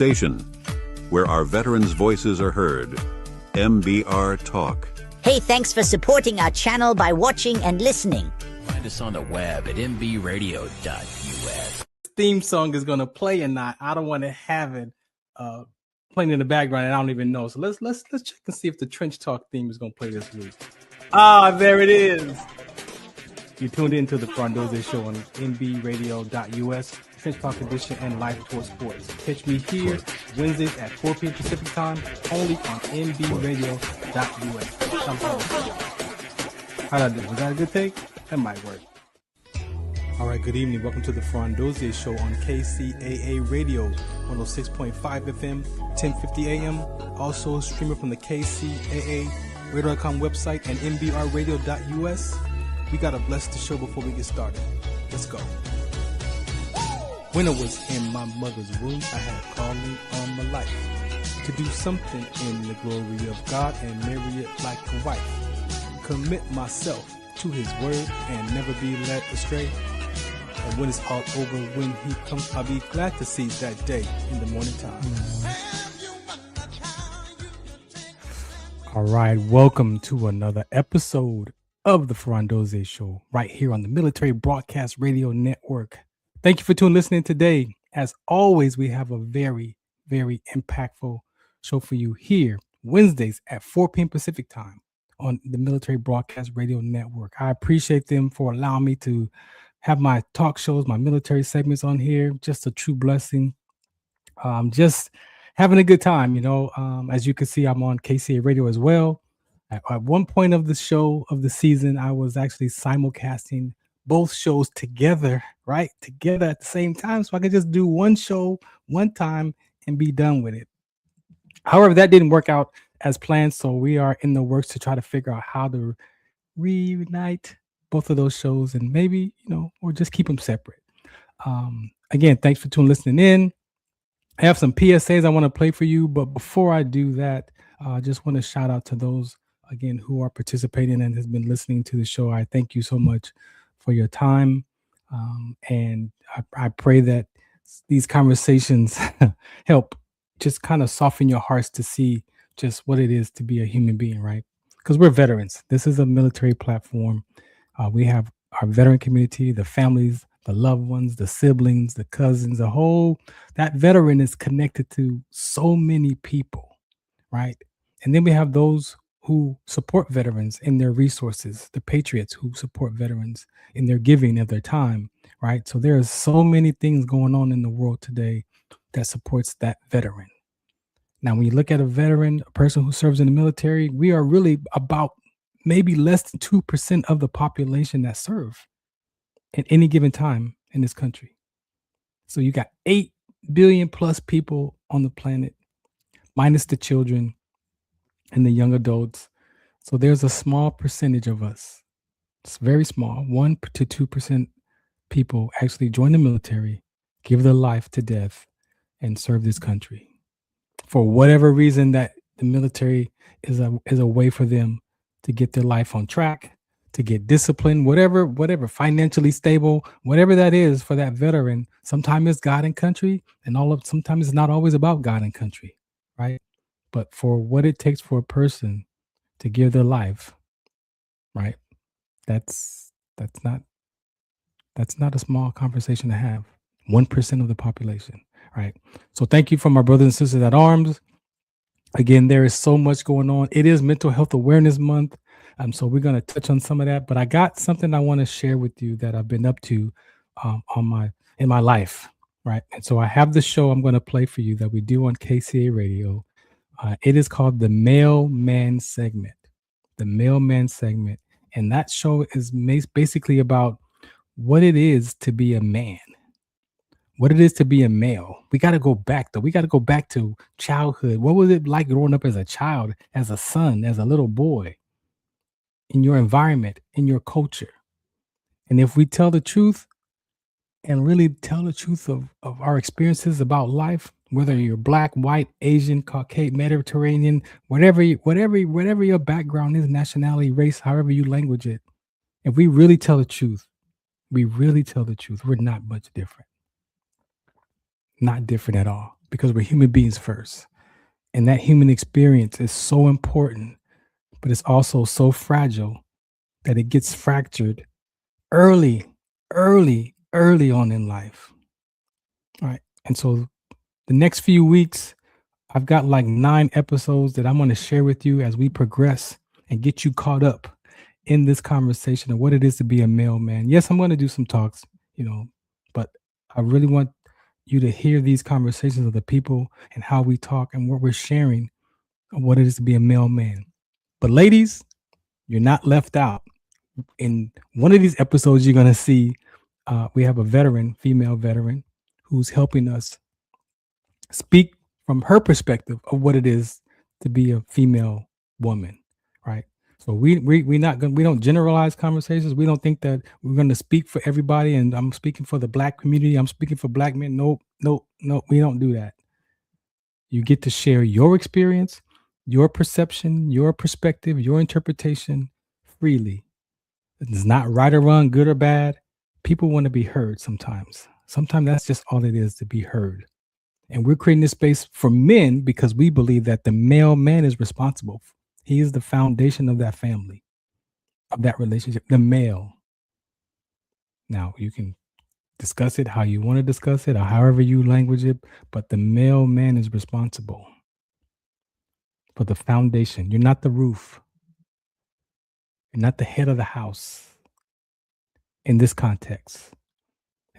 Station, where our veterans' voices are heard. MBR Talk. Hey, thanks for supporting our channel by watching and listening. Find us on the web at mbradio.us. Theme song is gonna play or not. I don't want to have it playing in the background, and I don't even know. So let's check and see if the Trench Talk theme is gonna play this week. There it is. You tuned into the Farron Dozier Show on mbradio.us, Trench Talk Edition, and Live Tour Sports. Catch me here Wednesdays at 4 p.m. Pacific Time, only on mbradio.us. How'd I do? Was that a good take? That might work. All right, good evening. Welcome to the Farron Dozier Show on KCAA Radio, 106.5 FM, 1050 AM. Also streaming from the KCAA Radio.com website and mbradio.us. We got to bless the show before we get started. Let's go. When I was in my mother's womb, I had a calling on my life to do something in the glory of God and marry it like a wife. Commit myself to his word and never be led astray. And when it's all over, when he comes, I'll be glad to see that day in the morning time. All right, welcome to another episode of the Farron Dozier Show right here on the Military Broadcast Radio Network. Thank you for listening today. As always, we have a very, very impactful show for you here Wednesdays at 4 p.m. Pacific Time on the Military Broadcast Radio Network. I appreciate them for allowing me to have my talk shows, my military segments on here. Just a true blessing. Just having a good time, as you can see, I'm on KCA Radio as well. At one point of the show of the season, I was actually simulcasting both shows together at the same time. So I could just do one show one time and be done with it. However, that didn't work out as planned. So we are in the works to try to figure out how to reunite both of those shows and maybe, or just keep them separate. Again, thanks for listening in. I have some PSAs I want to play for you. But before I do that, I just want to shout out to those, again, who are participating and has been listening to the show. I thank you so much for your time. And I pray that these conversations help just kind of soften your hearts to see just what it is to be a human being, right? Because we're veterans. This is a military platform. We have our veteran community, the families, the loved ones, the siblings, the cousins, that veteran is connected to so many people, right? And then we have those who support veterans in their resources, the patriots who support veterans in their giving of their time, right? So there are so many things going on in the world today that supports that veteran. Now, when you look at a veteran, a person who serves in the military, we are really about maybe less than 2% of the population that serve at any given time in this country. So you got 8 billion plus people on the planet, minus the children and the young adults. So there's a small percentage of us. It's very small, 1 to 2% people actually join the military, give their life to death, and serve this country. For whatever reason, that the military is a way for them to get their life on track, to get disciplined, whatever, financially stable, whatever that is for that veteran. Sometimes it's God and country, and sometimes it's not always about God and country, right? But for what it takes for a person to give their life, right? That's not a small conversation to have. 1% of the population, right? So thank you from our brothers and sisters at arms. Again, there is so much going on. It is Mental Health Awareness Month. So we're going to touch on some of that, but I got something I want to share with you that I've been up to in my life, right? And so I have the show I'm going to play for you that we do on KCA Radio. It is called the Mailman Segment. The Mailman Segment. And that show is basically about what it is to be a man. What it is to be a male. We got to go back, though. We got to go back to childhood. What was it like growing up as a child, as a son, as a little boy, in your environment, in your culture? And if we tell the truth and really tell the truth of our experiences about life, whether you're Black, white, Asian, Caucasian, Mediterranean, whatever your background is, nationality, race, however you language it, if we really tell the truth, we're not much different. Not different at all. because we're human beings first. And that human experience is so important, but it's also so fragile that it gets fractured early, early on in life. All right. And so the next few weeks, I've got like 9 episodes that I'm going to share with you as we progress and get you caught up in this conversation of what it is to be a male man. Yes, I'm going to do some talks, but I really want you to hear these conversations of the people and how we talk and what we're sharing of what it is to be a male man. But ladies, you're not left out. In one of these episodes, you're going to see we have a veteran, female veteran, who's helping us speak from her perspective of what it is to be a female woman, right? So we don't generalize conversations. We don't think that we're going to speak for everybody. And I'm speaking for the Black community. I'm speaking for Black men. Nope. We don't do that. You get to share your experience, your perception, your perspective, your interpretation freely. It's not right or wrong, good or bad. People want to be heard sometimes. Sometimes that's just all it is, to be heard. And we're creating this space for men because we believe that the male man is responsible. He is the foundation of that family, of that relationship, the male. Now, you can discuss it how you want to discuss it or however you language it, but the male man is responsible for the foundation. You're not the roof. You're not the head of the house in this context.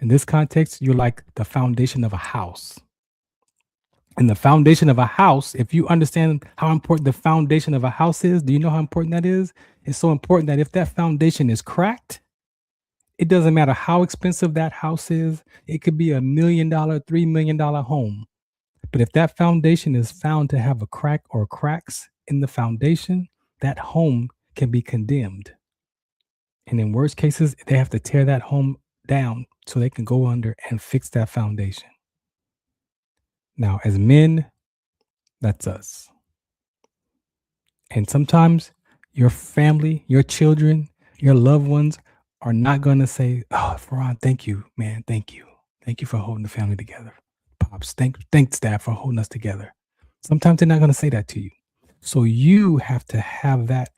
In this context, you're like the foundation of a house. And the foundation of a house, if you understand how important the foundation of a house is, do you know how important that is? It's so important that if that foundation is cracked, it doesn't matter how expensive that house is. It could be $1 million, $3 million home. But if that foundation is found to have a crack or cracks in the foundation, that home can be condemned. And in worst cases, they have to tear that home down so they can go under and fix that foundation. Now, as men, that's us. And sometimes your family, your children, your loved ones are not going to say, "Oh, Farron, thank you, man. Thank you. Thank you for holding the family together. Pops, thanks, Dad, for holding us together." Sometimes they're not going to say that to you. So you have to have that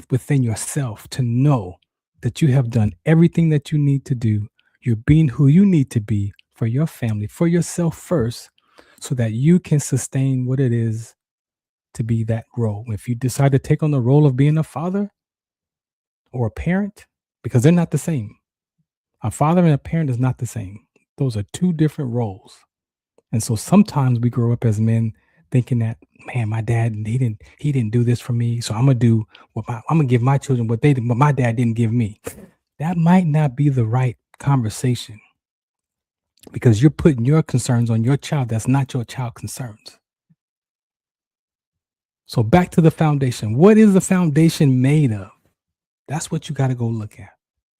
within yourself to know that you have done everything that you need to do. You're being who you need to be for your family, for yourself first, so that you can sustain what it is to be that role. If you decide to take on the role of being a father or a parent, because they're not the same. A father and a parent is not the same. Those are two different roles. And so sometimes we grow up as men thinking that, man, my dad, he didn't do this for me. So I'm gonna give my children what my dad didn't give me. That might not be the right conversation, because you're putting your concerns on your child. That's not your child concerns. So back to the foundation. What is the foundation made of? That's what you got to go look at.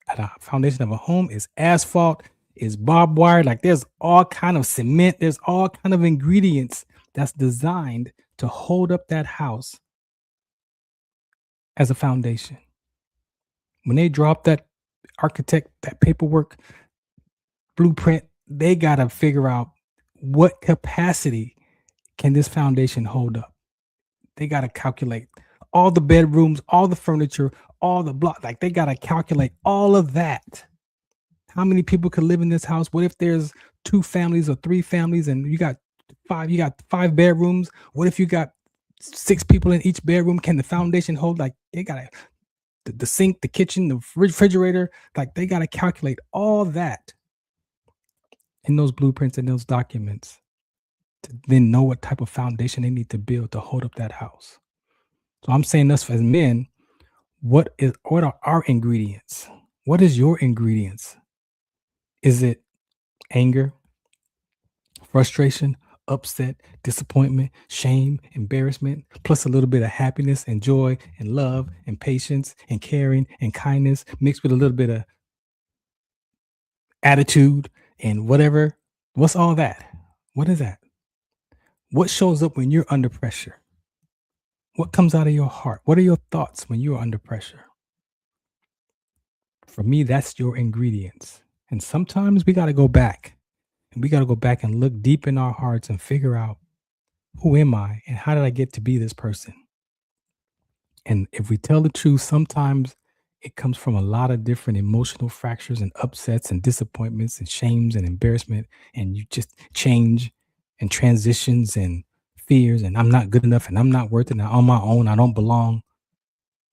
A foundation of a home is asphalt, is barbed wire. Like there's all kind of cement. There's all kind of ingredients that's designed to hold up that house as a foundation. When they drop that architect, that paperwork, blueprint, they got to figure out what capacity can this foundation hold up. They got to calculate all the bedrooms, all the furniture, all the block. Like they got to calculate all of that. How many people could live in this house? What if there's 2 families or 3 families and you got 5 bedrooms? What if you got 6 people in each bedroom? Can the foundation hold? Like they got the sink, the kitchen, the refrigerator, like they got to calculate all that in those blueprints and those documents to then know what type of foundation they need to build to hold up that house. So I'm saying us as men, what are our ingredients? What is your ingredients? Is it anger, frustration, upset, disappointment, shame, embarrassment, plus a little bit of happiness and joy and love and patience and caring and kindness mixed with a little bit of attitude and whatever? What's all that? What is that? What shows up when you're under pressure? What comes out of your heart? What are your thoughts when you're under pressure? For me, that's your ingredients. And sometimes we got to go back And we got to go back and look deep in our hearts and figure out, who am I and how did I get to be this person? And if we tell the truth, sometimes it comes from a lot of different emotional fractures and upsets and disappointments and shames and embarrassment. And you just change and transitions and fears. And I'm not good enough and I'm not worth it. And I'm on my own. I don't belong.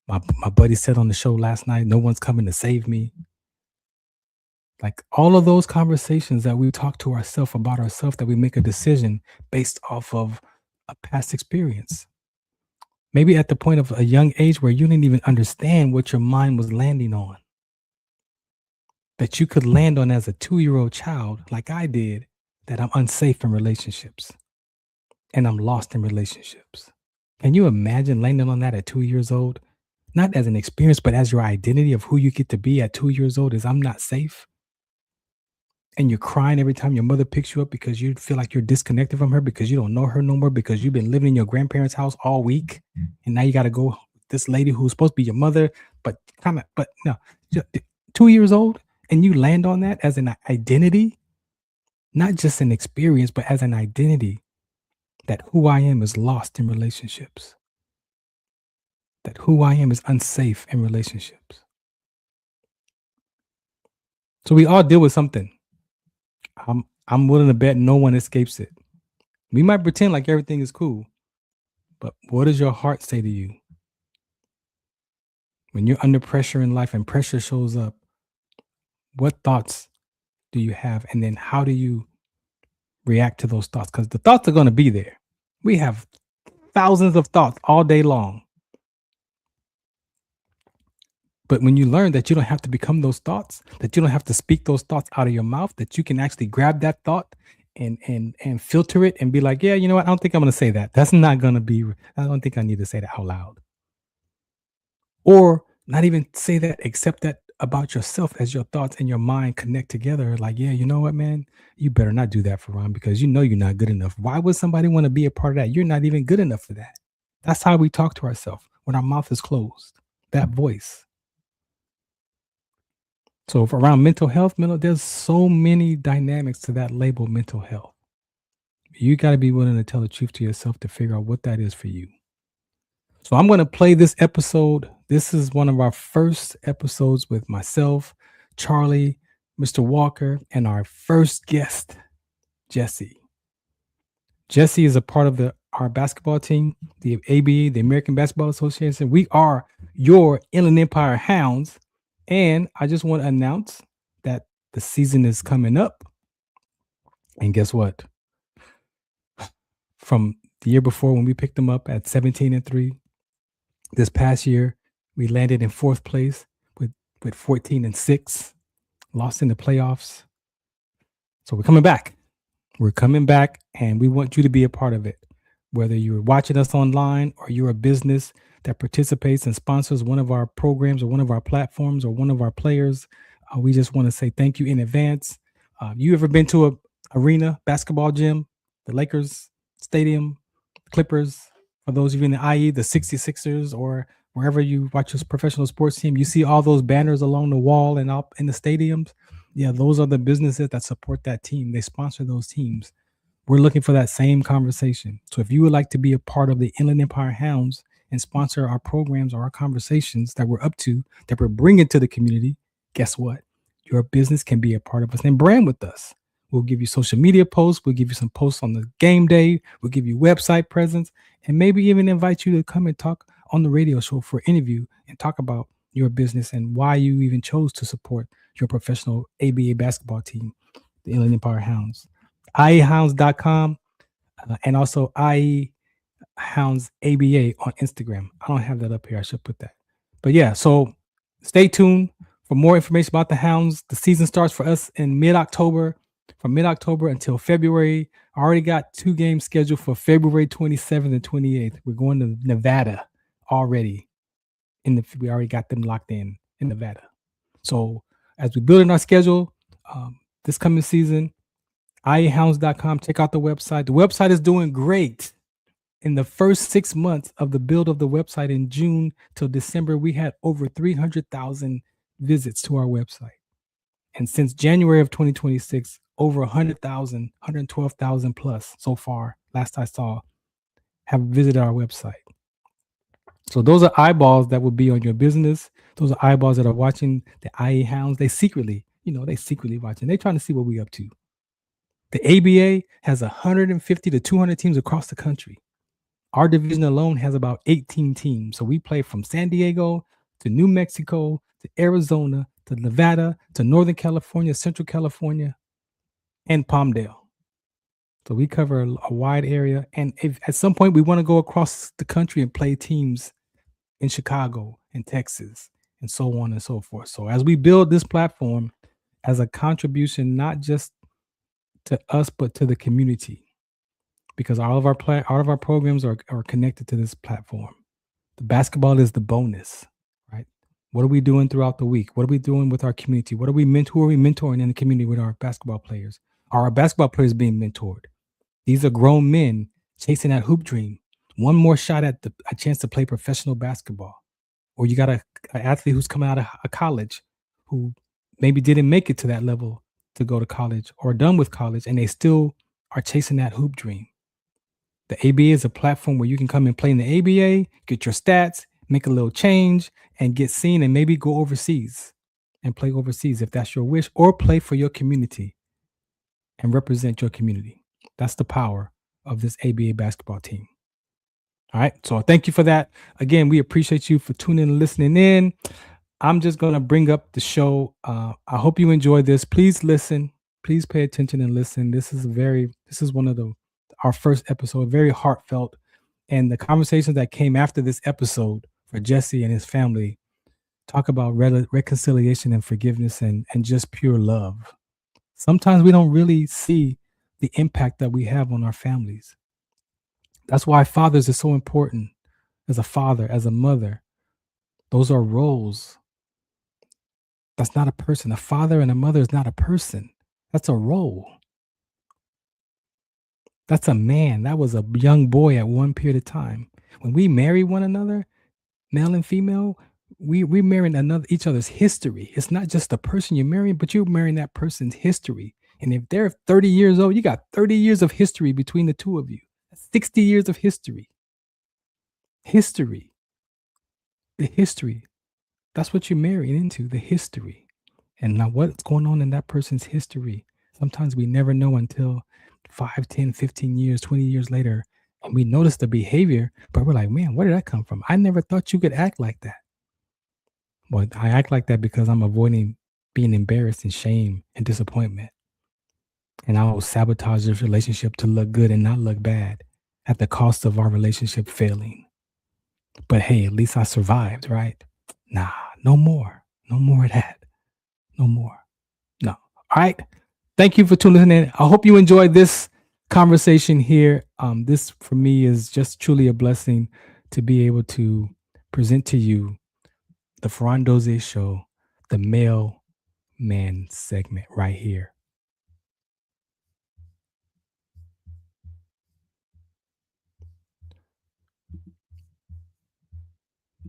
My buddy said on the show last night, no one's coming to save me. Like all of those conversations that we talk to ourselves about ourselves, that we make a decision based off of a past experience. Maybe at the point of a young age where you didn't even understand what your mind was landing on. That you could land on as a 2-year-old child, like I did, that I'm unsafe in relationships and I'm lost in relationships. Can you imagine landing on that at 2 years old? Not as an experience, but as your identity of who you get to be at 2 years old is I'm not safe. And you're crying every time your mother picks you up because you feel like you're disconnected from her because you don't know her no more because you've been living in your grandparents' house all week. And now you got to go with this lady who's supposed to be your mother, but no, 2 years old. And you land on that as an identity, not just an experience, but as an identity that who I am is lost in relationships, that who I am is unsafe in relationships. So we all deal with something. I'm willing to bet no one escapes it. We might pretend like everything is cool, but what does your heart say to you? When you're under pressure in life and pressure shows up, what thoughts do you have? And then how do you react to those thoughts? Because the thoughts are going to be there. We have thousands of thoughts all day long. But when you learn that you don't have to become those thoughts, that you don't have to speak those thoughts out of your mouth, that you can actually grab that thought and filter it and be like, yeah, you know what? I don't think I'm going to say that. That's not going to be, I don't think I need to say that out loud. Or not even say that, accept that about yourself as your thoughts and your mind connect together. Like, yeah, you know what, man? You better not do that, Farron, because you know you're not good enough. Why would somebody want to be a part of that? You're not even good enough for that. That's how we talk to ourselves when our mouth is closed, that voice. So if around mental health, there's so many dynamics to that label, mental health. You got to be willing to tell the truth to yourself to figure out what that is for you. So I'm going to play this episode. This is one of our first episodes with myself, Charlie, Mr. Walker, and our first guest, Jesse. Jesse is a part of our basketball team, the ABA, the American Basketball Association. We are your Inland Empire Hounds. And I just want to announce that the season is coming up. And guess what? From the year before when we picked them up at 17-3, this past year, we landed in 4th place with 14-6, lost in the playoffs. So we're coming back. We're coming back, and we want you to be a part of it. Whether you're watching us online or you're a business that participates and sponsors one of our programs or one of our platforms or one of our players, we just want to say thank you in advance. You ever been to a arena, basketball gym, the Lakers stadium, Clippers, for those of you in the IE, the 66ers, or wherever you watch this professional sports team, you see all those banners along the wall and up in the stadiums. Yeah, those are the businesses that support that team. They sponsor those teams. We're looking for that same conversation. So if you would like to be a part of the Inland Empire Hounds and sponsor our programs or our conversations that we're up to, that we're bringing to the community, guess what? Your business can be a part of us and brand with us. We'll give you social media posts. We'll give you some posts on the game day. We'll give you website presence and maybe even invite you to come and talk on the radio show for an interview and talk about your business and why you even chose to support your professional ABA basketball team, the Inland Empire Hounds. IEHounds.com and also IEHounds ABA on Instagram. I don't have that up here. I should put that. But yeah, so stay tuned for more information about the Hounds. The season starts for us in mid-October. From mid-October until February. I already got 2 games scheduled for February 27th and 28th. We're going to Nevada already. We already got them locked in Nevada. So as we build in our schedule, this coming season, IEHounds.com, check out the website. The website is doing great. In the first 6 months of the build of the website in June till December, we had over 300,000 visits to our website. And since January of 2026, over 100,000, 112,000 plus so far, last I saw, have visited our website. So those are eyeballs that will be on your business. Those are eyeballs that are watching the IE Hounds. They secretly watching. They're trying to see what we're up to. The ABA has 150 to 200 teams across the country. Our division alone has about 18 teams. So we play from San Diego to New Mexico to Arizona to Nevada to Northern California, Central California, and Palmdale. So we cover a wide area. And if at some point we want to go across the country and play teams in Chicago and Texas and so on and so forth. So as we build this platform as a contribution, not just to us, but to the community, because all of our programs are connected to this platform. The basketball is the bonus, right? What are we doing throughout the week? What are we doing with our community? Who are we mentoring in the community with our basketball players? Are our basketball players being mentored? These are grown men chasing that hoop dream. One more shot at a chance to play professional basketball. Or you got an athlete who's coming out of a college who maybe didn't make it to that level to go to college or done with college, and they still are chasing that hoop dream. The ABA is a platform where you can come and play in the ABA, get your stats, make a little change, and get seen, and maybe go overseas and play overseas if that's your wish, or play for your community and represent your community. That's the power of this ABA basketball team. All right. So thank you for that. Again, we appreciate you for tuning and listening in. I'm just going to bring up the show. I hope you enjoy this. Please listen. Please pay attention and listen. This is one of our first episode, very heartfelt. And the conversations that came after this episode for Jesse and his family talk about reconciliation and forgiveness and just pure love. Sometimes we don't really see the impact that we have on our families. That's why fathers are so important. As a father, as a mother, those are roles. That's not a person. A father and a mother is not a person. That's a role. That's a man. That was a young boy at one period of time. When we marry one another, male and female, we're marrying each other's history. It's not just the person you're marrying, but you're marrying that person's history. And if they're 30 years old, you got 30 years of history between the two of you. 60 years of history. The history. That's what you're marrying into, the history. And now what's going on in that person's history? Sometimes we never know until 5, 10, 15 years, 20 years later, and we notice the behavior, but we're like, man, where did that come from? I never thought you could act like that. Well, I act like that because I'm avoiding being embarrassed and shame and disappointment. And I will sabotage this relationship to look good and not look bad at the cost of our relationship failing. But hey, at least I survived, right? Nah, no more. No more of that. No more. No. All right. Thank you for tuning in. I hope you enjoyed this conversation here. This for me is just truly a blessing to be able to present to you the Farron Dozier Show, the male man segment right here.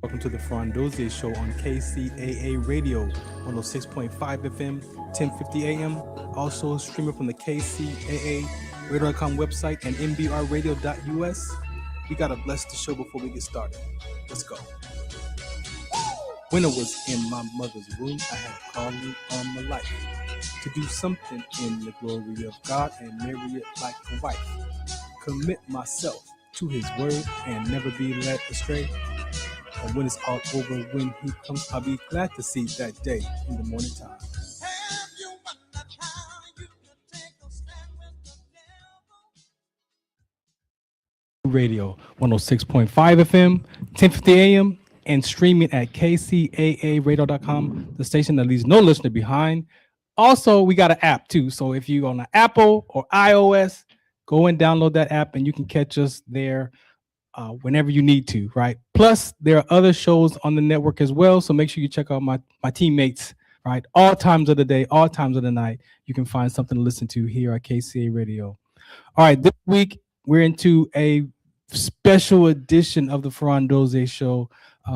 Welcome to the Farron Dozier Show on KCAA Radio, 106.5 FM, 1050 AM. Also streaming from the KCAA Radio.com website and mbrradio.us. We got to bless the show before we get started. Let's go. When I was in my mother's womb, I had a calling on my life to do something in the glory of God and marry it like a wife. Commit myself to his word and never be led astray. And when it's all over, when he comes, I'll be glad to see that day in the morning time. Radio 106.5 FM, 1050 AM, and streaming at kcaaradio.com, the station that leaves no listener behind. Also, we got an app too. So if you're on an Apple or iOS, go and download that app and you can catch us there whenever you need to, right? Plus, there are other shows on the network as well. So make sure you check out my teammates, right? All times of the day, all times of the night, you can find something to listen to here at KCA Radio. All right, this week, we're into a special edition of the Farron Dozier Show.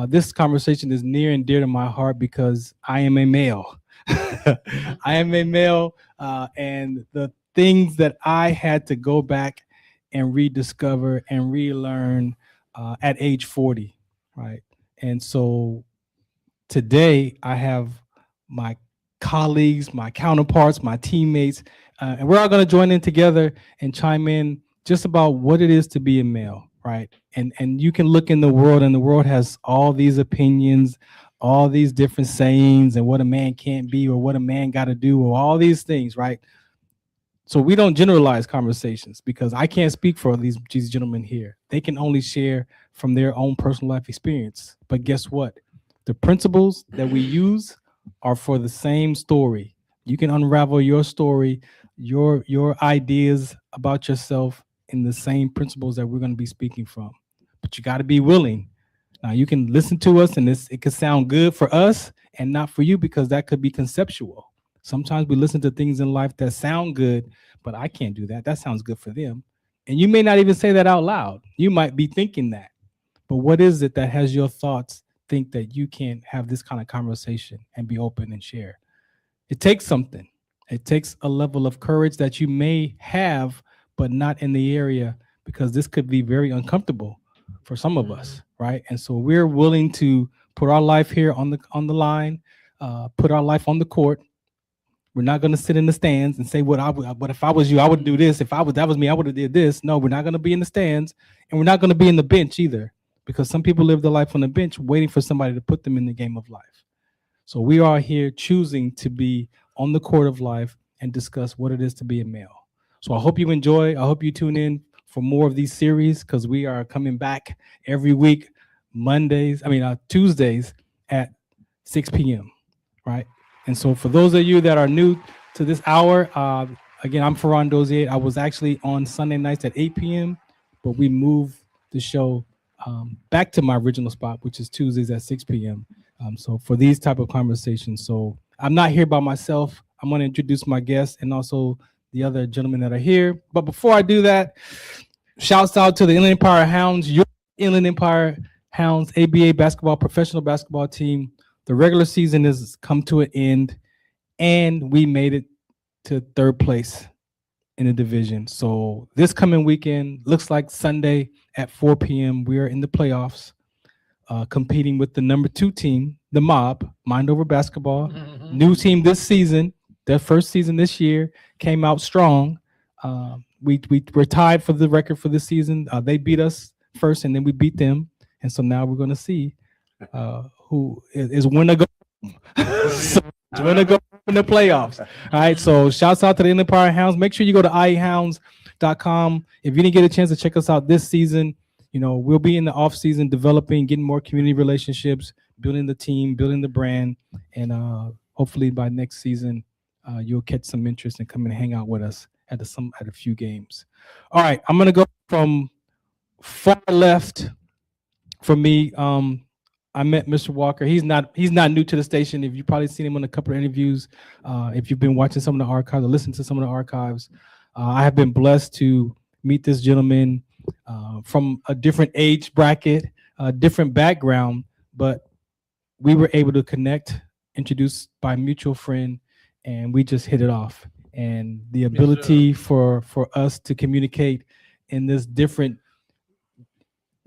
This conversation is near and dear to my heart because I am a male. I am a male, and the things that I had to go back and rediscover and relearn at age 40, right? And so today I have my colleagues, my counterparts, my teammates, and we're all going to join in together and chime in just about what it is to be a male, right? And you can look in the world, and the world has all these opinions, all these different sayings, and what a man can't be, or what a man got to do, or all these things, right? So we don't generalize conversations, because I can't speak for these gentlemen here. They can only share from their own personal life experience. But guess what? The principles that we use are for the same story. You can unravel your story, your ideas about yourself in the same principles that we're going to be speaking from. But you got to be willing. Now you can listen to us, and it could sound good for us and not for you, because that could be conceptual. Sometimes we listen to things in life that sound good, but I can't do that. That sounds good for them. And you may not even say that out loud. You might be thinking that. But what is it that has your thoughts think that you can't have this kind of conversation and be open and share? It takes something. It takes a level of courage that you may have, but not in the area, because this could be very uncomfortable for some of us, right? And so we're willing to put our life here on the line, put our life on the court. We're not going to sit in the stands and say, but if I was you, I would do this. If that was me, I would have did this. No, we're not going to be in the stands, and we're not going to be in the bench either, because some people live their life on the bench waiting for somebody to put them in the game of life. So we are here choosing to be on the court of life and discuss what it is to be a male. So I hope you enjoy. I hope you tune in for more of these series, because we are coming back every week, Tuesdays at 6 p.m., right? And so for those of you that are new to this hour, again, I'm Farron Dozier. I was actually on Sunday nights at 8 p.m., but we moved the show back to my original spot, which is Tuesdays at 6 p.m. So for these type of conversations. So I'm not here by myself. I'm going to introduce my guests and also the other gentlemen that are here. But before I do that, shouts out to the Inland Empire Hounds, your Inland Empire Hounds ABA professional basketball team. The regular season has come to an end, and we made it to third place in the division. So this coming weekend, looks like Sunday at 4 p.m., we are in the playoffs, competing with the number 2 team, the Mob, Mind Over Basketball. New team this season, their first season this year, came out strong. We're tied for the record for this season. They beat us first, and then we beat them. And so now we're going to see who is winner go. So winner go in the playoffs. All right. So shouts out to the Inland Empire Hounds. Make sure you go to iehounds.com. If you didn't get a chance to check us out this season, we'll be in the off season developing, getting more community relationships, building the team, building the brand, and hopefully by next season you'll catch some interest and come and hang out with us at a few games. All right. I'm gonna go from far left for me. I met Mr. Walker. He's not new to the station. If you've probably seen him on a couple of interviews, if you've been watching some of the archives or listening to some of the archives, I have been blessed to meet this gentleman from a different age bracket, a different background, but we were able to connect, introduced by a mutual friend, and we just hit it off. And the ability for us to communicate in this different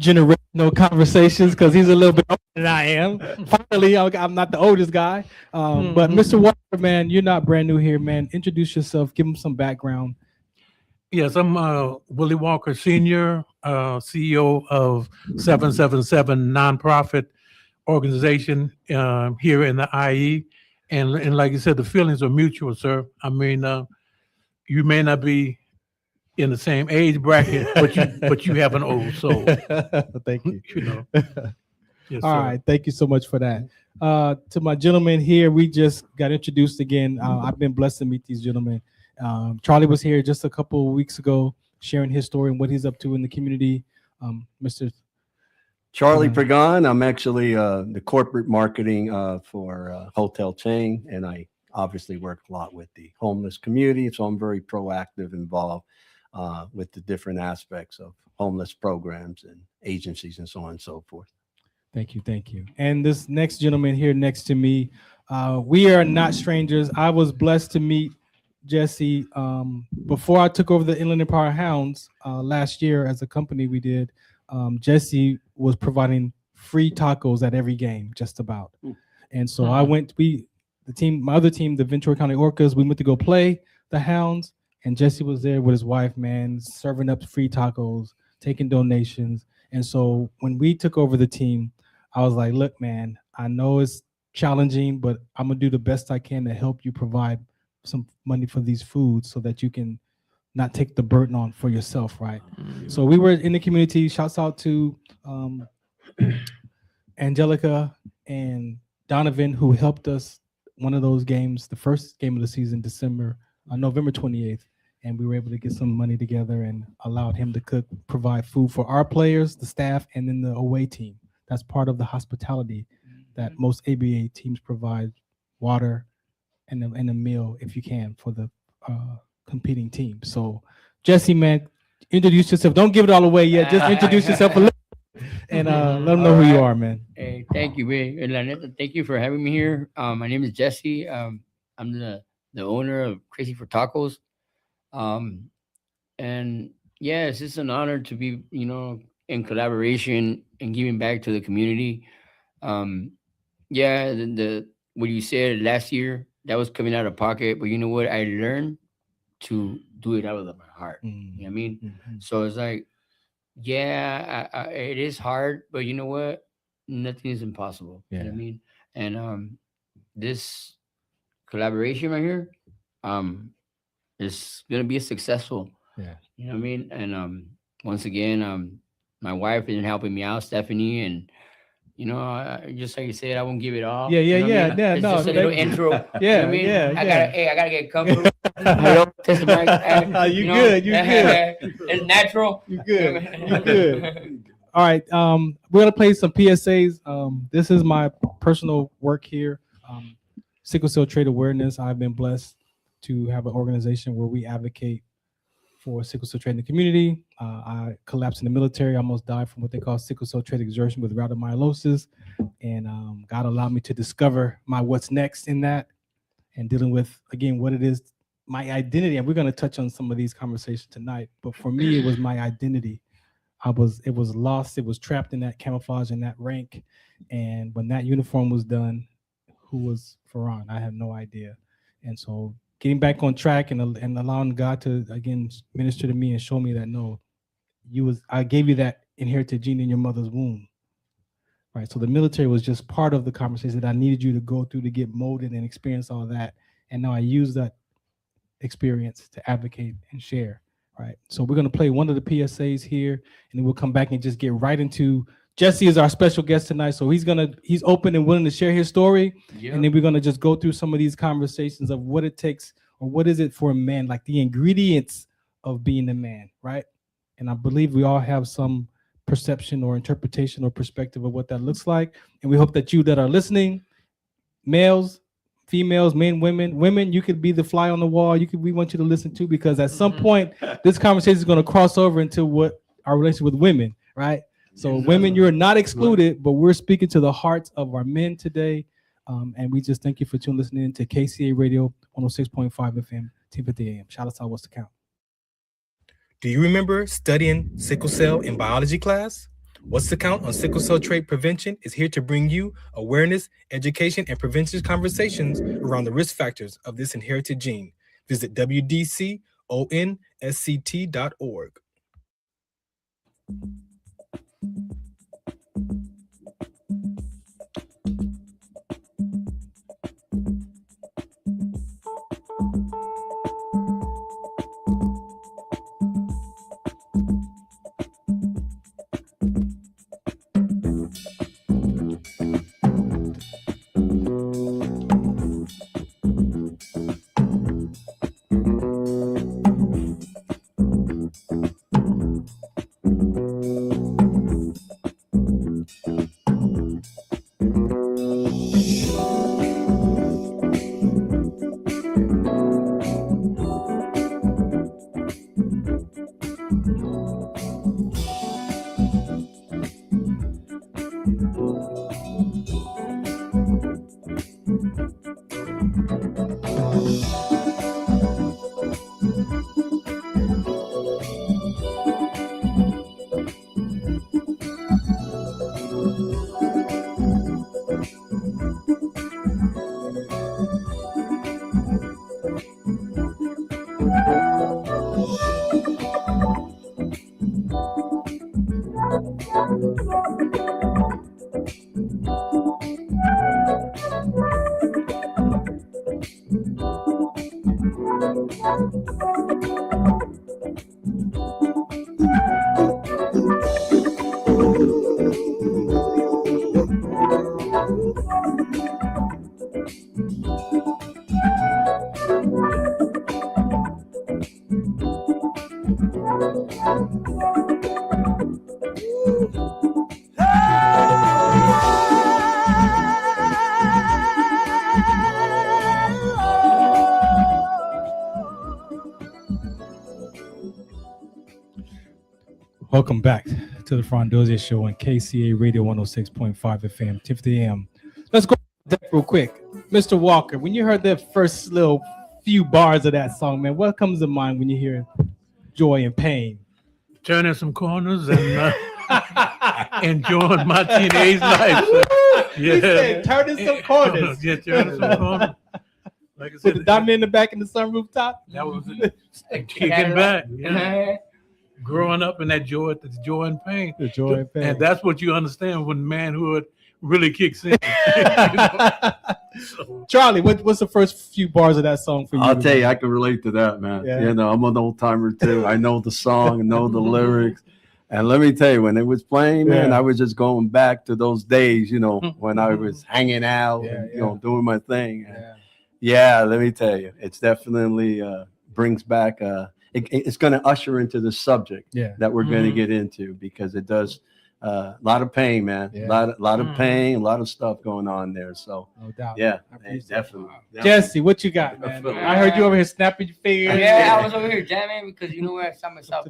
generational conversations, because he's a little bit older than I am. Finally, I'm not the oldest guy. But Mr. Walker, man, you're not brand new here, man. Introduce yourself. Give him some background. Yes, I'm Willie Walker Sr., CEO of 777 nonprofit organization here in the IE. And like you said, the feelings are mutual, sir. I mean, you may not be in the same age bracket, but you have an old soul. Thank you. Yes, all right. Thank you so much for that. To my gentlemen here, we just got introduced again. I've been blessed to meet these gentlemen. Charlie was here just a couple of weeks ago, sharing his story and what he's up to in the community. Mr. Charlie Pagan. I'm actually the corporate marketing for a hotel chain, and I obviously work a lot with the homeless community. So I'm very proactive, involved with the different aspects of homeless programs and agencies and so on and so forth. Thank you. And this next gentleman here next to me, we are not strangers. I was blessed to meet Jesse before I took over the Inland Empire Hounds last year as a company we did. Jesse was providing free tacos at every game, just about. And so I went, my other team, the Ventura County Orcas, we went to go play the Hounds, and Jesse was there with his wife, man, serving up free tacos, taking donations. And so when we took over the team, I was like, look, man, I know it's challenging, but I'm going to do the best I can to help you provide some money for these foods so that you can not take the burden on for yourself, right? So we were in the community. Shouts out to Angelica and Donovan, who helped us one of those games, the first game of the season, November 28th. And we were able to get some money together and allowed him to provide food for our players, the staff, and then the away team. That's part of the hospitality that most ABA teams provide, water and a meal, if you can, for the competing team. So, Jesse, man, introduce yourself. Don't give it all away yet. Just introduce yourself a little and let them know who you are, man. Hey, thank you, man. Thank you for having me here. My name is Jesse. I'm the owner of Crazy for Tacos. And yeah, it's just an honor to be, in collaboration and giving back to the community. Yeah, the what you said last year, that was coming out of pocket, but you know what? I learned to do it out of my heart. You know what I mean? Mm-hmm. So it's like, yeah, it is hard, but you know what? Nothing is impossible. Yeah. You know what I mean? And this collaboration right here, is gonna be successful. Yeah. You know what I mean? And once again, my wife is helping me out, Stephanie, and just like you said, I won't give it all. Yeah. It's No, just a little intro. Yeah, You know what I mean? yeah. I gotta get comfortable. Test the mic. You good. It's natural. You good. All right. We're gonna play some PSAs. This is my personal work here. Sickle cell trait awareness. I've been blessed to have an organization where we advocate for sickle cell trait in the community. I collapsed in the military. I almost died from what they call sickle cell trait exertion with rhabdomyolysis. And God allowed me to discover my what's next in that and dealing with, again, what it is, my identity. And we're going to touch on some of these conversations tonight. But for me, it was my identity. It was lost. It was trapped in that camouflage and that rank. And when that uniform was done, who was Farron? I have no idea. And so getting back on track and allowing God to, again, minister to me and show me that, no, I gave you that inherited gene in your mother's womb, right? So the military was just part of the conversation that I needed you to go through to get molded and experience all that. And now I use that experience to advocate and share, right? So we're going to play one of the PSAs here, and then we'll come back and just get right into Jesse is our special guest tonight, so he's open and willing to share his story, and then we're gonna just go through some of these conversations of what it takes or what is it for a man, like the ingredients of being a man, right? And I believe we all have some perception or interpretation or perspective of what that looks like, and we hope that you that are listening, males, females, men, women, you could be the fly on the wall. We want you to listen to, because at some point this conversation is gonna cross over into what our relationship with women, right? So women, you're not excluded, but we're speaking to the hearts of our men today. And we just thank you for listening to KCA Radio 106.5 FM, 1050 AM. Shout out to What's the Count. Do you remember studying sickle cell in biology class? What's the Count on sickle cell trait prevention is here to bring you awareness, education, and prevention conversations around the risk factors of this inherited gene. Visit wdconsct.org. Welcome back to the Farron Dozier Show on KCA Radio 106.5 FM, 1050 AM. Let's go real quick. Mr. Walker, when you heard the first little few bars of that song, man, what comes to mind when you hear joy and pain? Turning some corners and enjoying my teenage life. He said, turning some corners. Yeah, turning some corners. Like I With said, the diamond in the back and the sunroof top? that was it. Kicking back. Yeah. Growing up in that joy, the joy and pain. The joy and pain. And that's what you understand when manhood really kicks in. So, Charlie, what's the first few bars of that song for you? I'll tell you, I can relate to that, man. Yeah. You know, I'm an old timer too. I know the song, I know the lyrics. And let me tell you, when it was playing, man, Yeah. I was just going back to those days, you know, when I was hanging out, Yeah, and, yeah. you know, doing my thing. And Yeah. yeah, let me tell you, it's definitely brings back, it's going to usher into the subject Yeah. that we're going to Mhm. get into, because it does a lot of pain, man. Yeah. A lot of Mhm. pain, a lot of stuff going on there. So No doubt. yeah, I appreciate definitely. Jesse, what you got, man? I heard you over here snapping your fingers. Yeah, I was over here jamming because you know what? I saw myself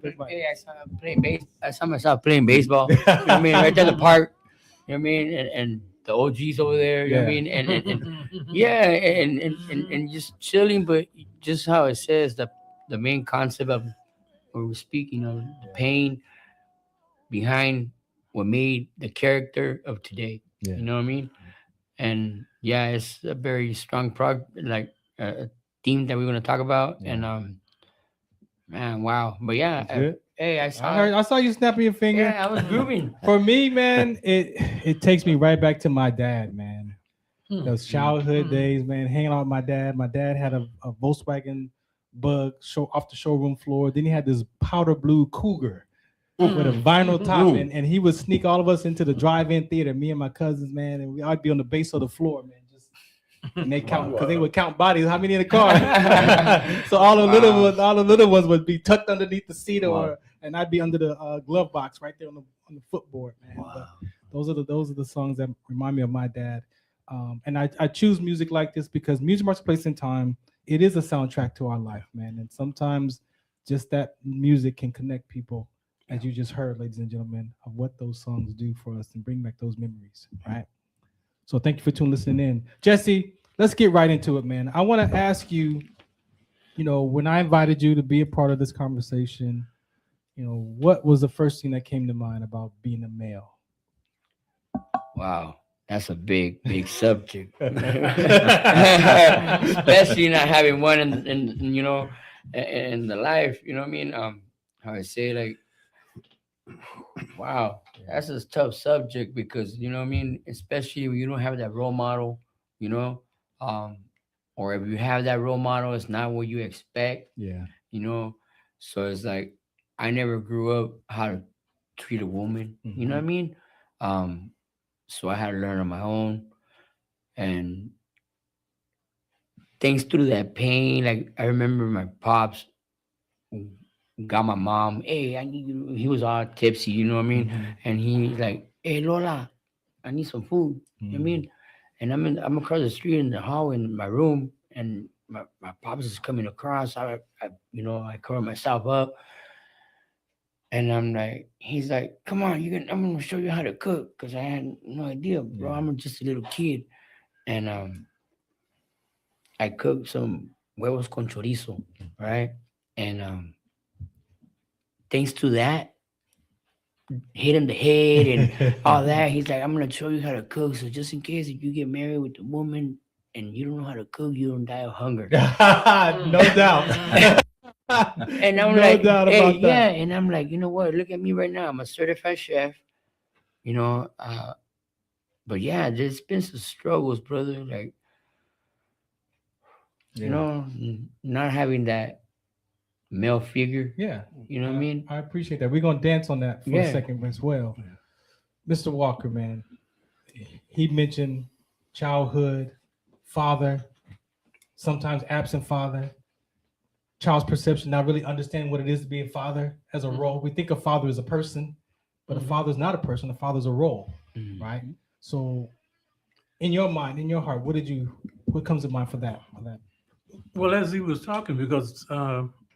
playing baseball. You know what I mean? Right there in the park. You know what I mean? And the OGs over there. You know what I mean? And yeah, and just chilling, but just how it says the main concept of what we're speaking of, the pain behind what made the character of today. Yeah. You know what I mean? And yeah, it's a very strong theme that we're going to talk about. Yeah. And man, wow. But yeah, That's it? hey, I saw you snapping your finger. yeah, I was grooving. For me, man, it takes me right back to my dad, man. Those childhood days, man, hanging out with my dad. My dad had a Volkswagen Bug off the showroom floor. Then he had this powder blue Cougar with a vinyl top, and he would sneak all of us into the drive-in theater, me and my cousins, man, and I'd be on the base of the floor, man, just and they count because they would count bodies, how many in the car. So all the little ones would be tucked underneath the seat, and I'd be under the glove box right there on the footboard, man. But those are the songs that remind me of my dad. And I choose music like this because music marks place in time. It is a soundtrack to our life, man. And sometimes just that music can connect people, as you just heard, ladies and gentlemen, of what those songs do for us and bring back those memories, right? So thank you for listening in. Jesse, let's get right into it, man. I want to ask you, when I invited you to be a part of this conversation, what was the first thing that came to mind about being a male? Wow, that's a big subject. Especially not having one in the life, you know what I mean? How I say, like, wow, that's a tough subject because, you know what I mean? Especially when you don't have that role model, or if you have that role model, it's not what you expect. Yeah. So it's like, I never grew up how to treat a woman, you know what I mean? So I had to learn on my own. And thanks to that pain, like I remember my pops got my mom, hey, I need you. He was all tipsy, you know what I mean? And he's like, hey, Lola, I need some food. You know what I mean? And I'm across the street in the hall in my room, and my pops is coming across. I cover myself up. And I'm like, he's like, come on, I'm gonna show you how to cook, because I had no idea, bro. Yeah. I'm just a little kid. And I cooked some huevos con chorizo, right? And thanks to that, hitting the head and all that, he's like, I'm gonna show you how to cook. So just in case if you get married with a woman and you don't know how to cook, you don't die of hunger. No doubt. And I'm No like, doubt hey, about that. yeah. And I'm like, you know what? Look at me right now. I'm a certified chef. you know. But yeah, there's been some struggles, brother. Like, you know, not having that male figure. Yeah. You know what I mean? I appreciate that. We're gonna dance on that for a second as well. Mr. Walker, man, he mentioned childhood, father, sometimes absent father, child's perception, not really understanding what it is to be a father as a role. We think a father is a person, but a father is not a person. A father is a role, right? So, in your mind, in your heart, what comes to mind for that? Well, as he was talking, because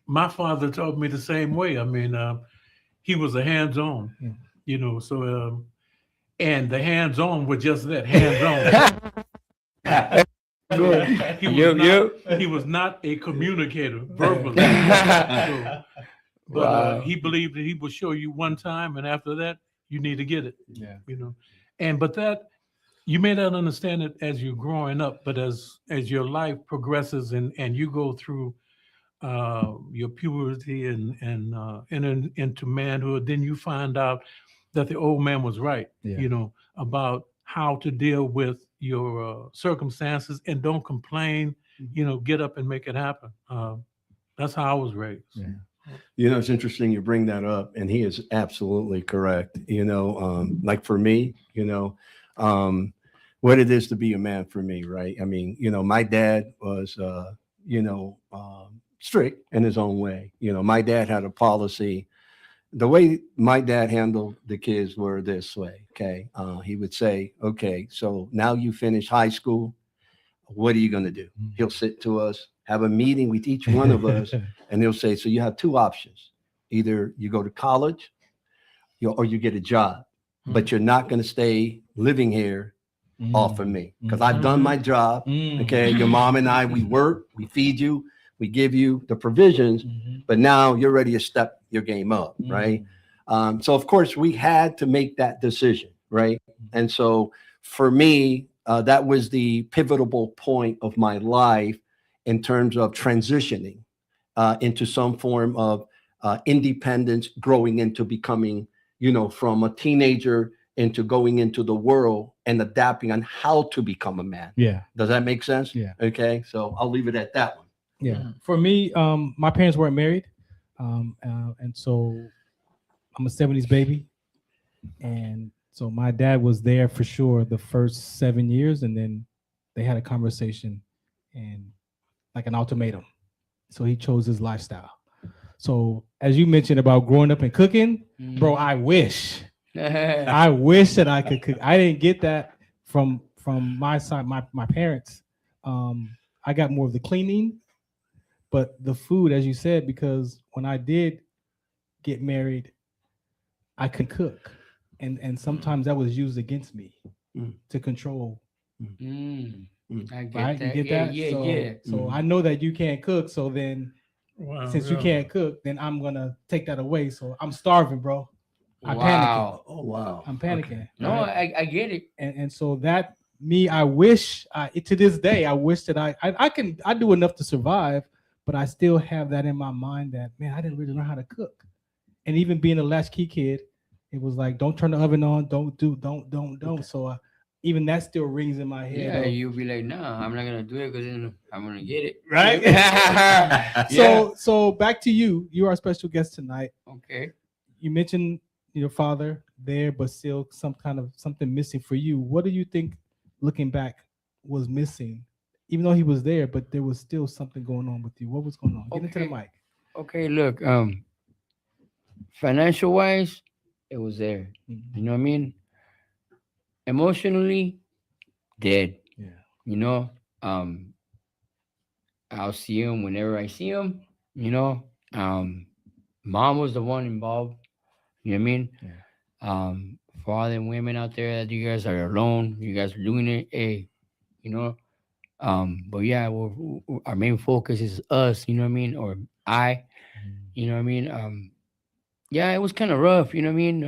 my father taught me the same way. I mean, he was a hands-on, you know. So, and the hands-on were just that, hands-on. He was not a communicator verbally. But he believed that he would show you one time, and after that, you need to get it. Yeah. You know, but that you may not understand it as you're growing up, but as your life progresses and you go through your puberty and into manhood, then you find out that the old man was right. You know, about how to deal with your circumstances and don't complain. You know, get up and make it happen. That's how I was raised. Yeah. You know, it's interesting you bring that up, and he is absolutely correct. You know, like for me, you know, what it is to be a man for me, right? I mean, you know, my dad was, you know, strict in his own way. You know, my dad had a policy. The way my dad handled the kids were this way. Okay. He would say, okay, so now you finish high school. What are you going to do? He'll sit to us, have a meeting with each one of us, and he'll say, so you have two options. Either you go to college or you get a job, but you're not going to stay living here off of me because I've done my job. Okay. Your mom and I, we work, we feed you, we give you the provisions, but now you're ready to step your game up. Right. So of course we had to make that decision. Right. And so for me, that was the pivotal point of my life in terms of transitioning into some form of independence, growing into becoming, you know, from a teenager into going into the world and adapting on how to become a man. Yeah. Does that make sense? Yeah. Okay. So I'll leave it at that one. Yeah. For me, my parents weren't married. And so I'm a 70s baby. And so my dad was there for sure the first 7 years. And then they had a conversation and like an ultimatum. So he chose his lifestyle. So as you mentioned about growing up and cooking, bro, I wish that I could cook. I didn't get that from my side, my parents. I got more of the cleaning, but the food, as you said, because when I did get married, I could cook. And sometimes that was used against me to control. I get right? that. You get that? Yeah. So I know that you can't cook. So then since you can't cook, then I'm gonna take that away. So I'm starving, bro. I'm panicking. Oh, wow. I'm panicking. Okay. No, I get it. And so that I wish to this day, I wish that I do enough to survive, but I still have that in my mind that, man, I didn't really learn how to cook. And even being a latchkey kid, it was like, don't turn the oven on, don't. Okay. So even that still rings in my head. Yeah, you'll be like, nah, I'm not gonna do it because I'm gonna get it. Right? So back to you. You are a special guest tonight. Okay. You mentioned your father there, but still something missing for you. What do you think, looking back, was missing? Even though he was there, but there was still something going on with you. What was going on? Get into the mic. Okay, look, financial wise, it was there. You know what I mean? Emotionally, dead. Yeah. You know, I'll see him whenever I see him. You know, mom was the one involved. You know what I mean? Yeah. For all them women out there that you guys are alone, you guys are doing it. Hey, you know. But yeah, our main focus is us. You know what I mean? Or I. You know what I mean? Yeah, it was kind of rough. You know what I mean?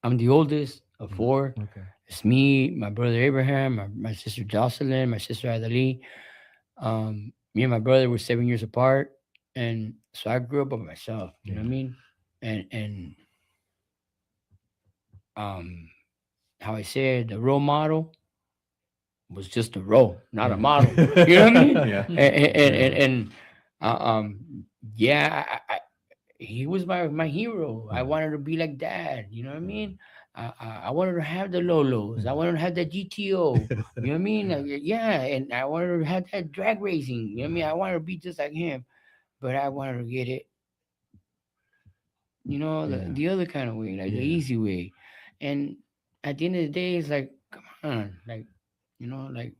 I'm the oldest of four. Okay. It's me, my brother Abraham, my sister Jocelyn, my sister Adali. Me and my brother were 7 years apart, and so I grew up by myself. You know what I mean? And how I said, the role model was just a role, not a model. You know what I mean? Yeah. He was my hero. I wanted to be like Dad. You know what I mean? I wanted to have the Lolos. I wanted to have the GTO. You know what I mean? And I wanted to have that drag racing. You know what I mean? I wanted to be just like him, but I wanted to get it, the other kind of way, like the easy way. And at the end of the day, it's like, come on, like, like,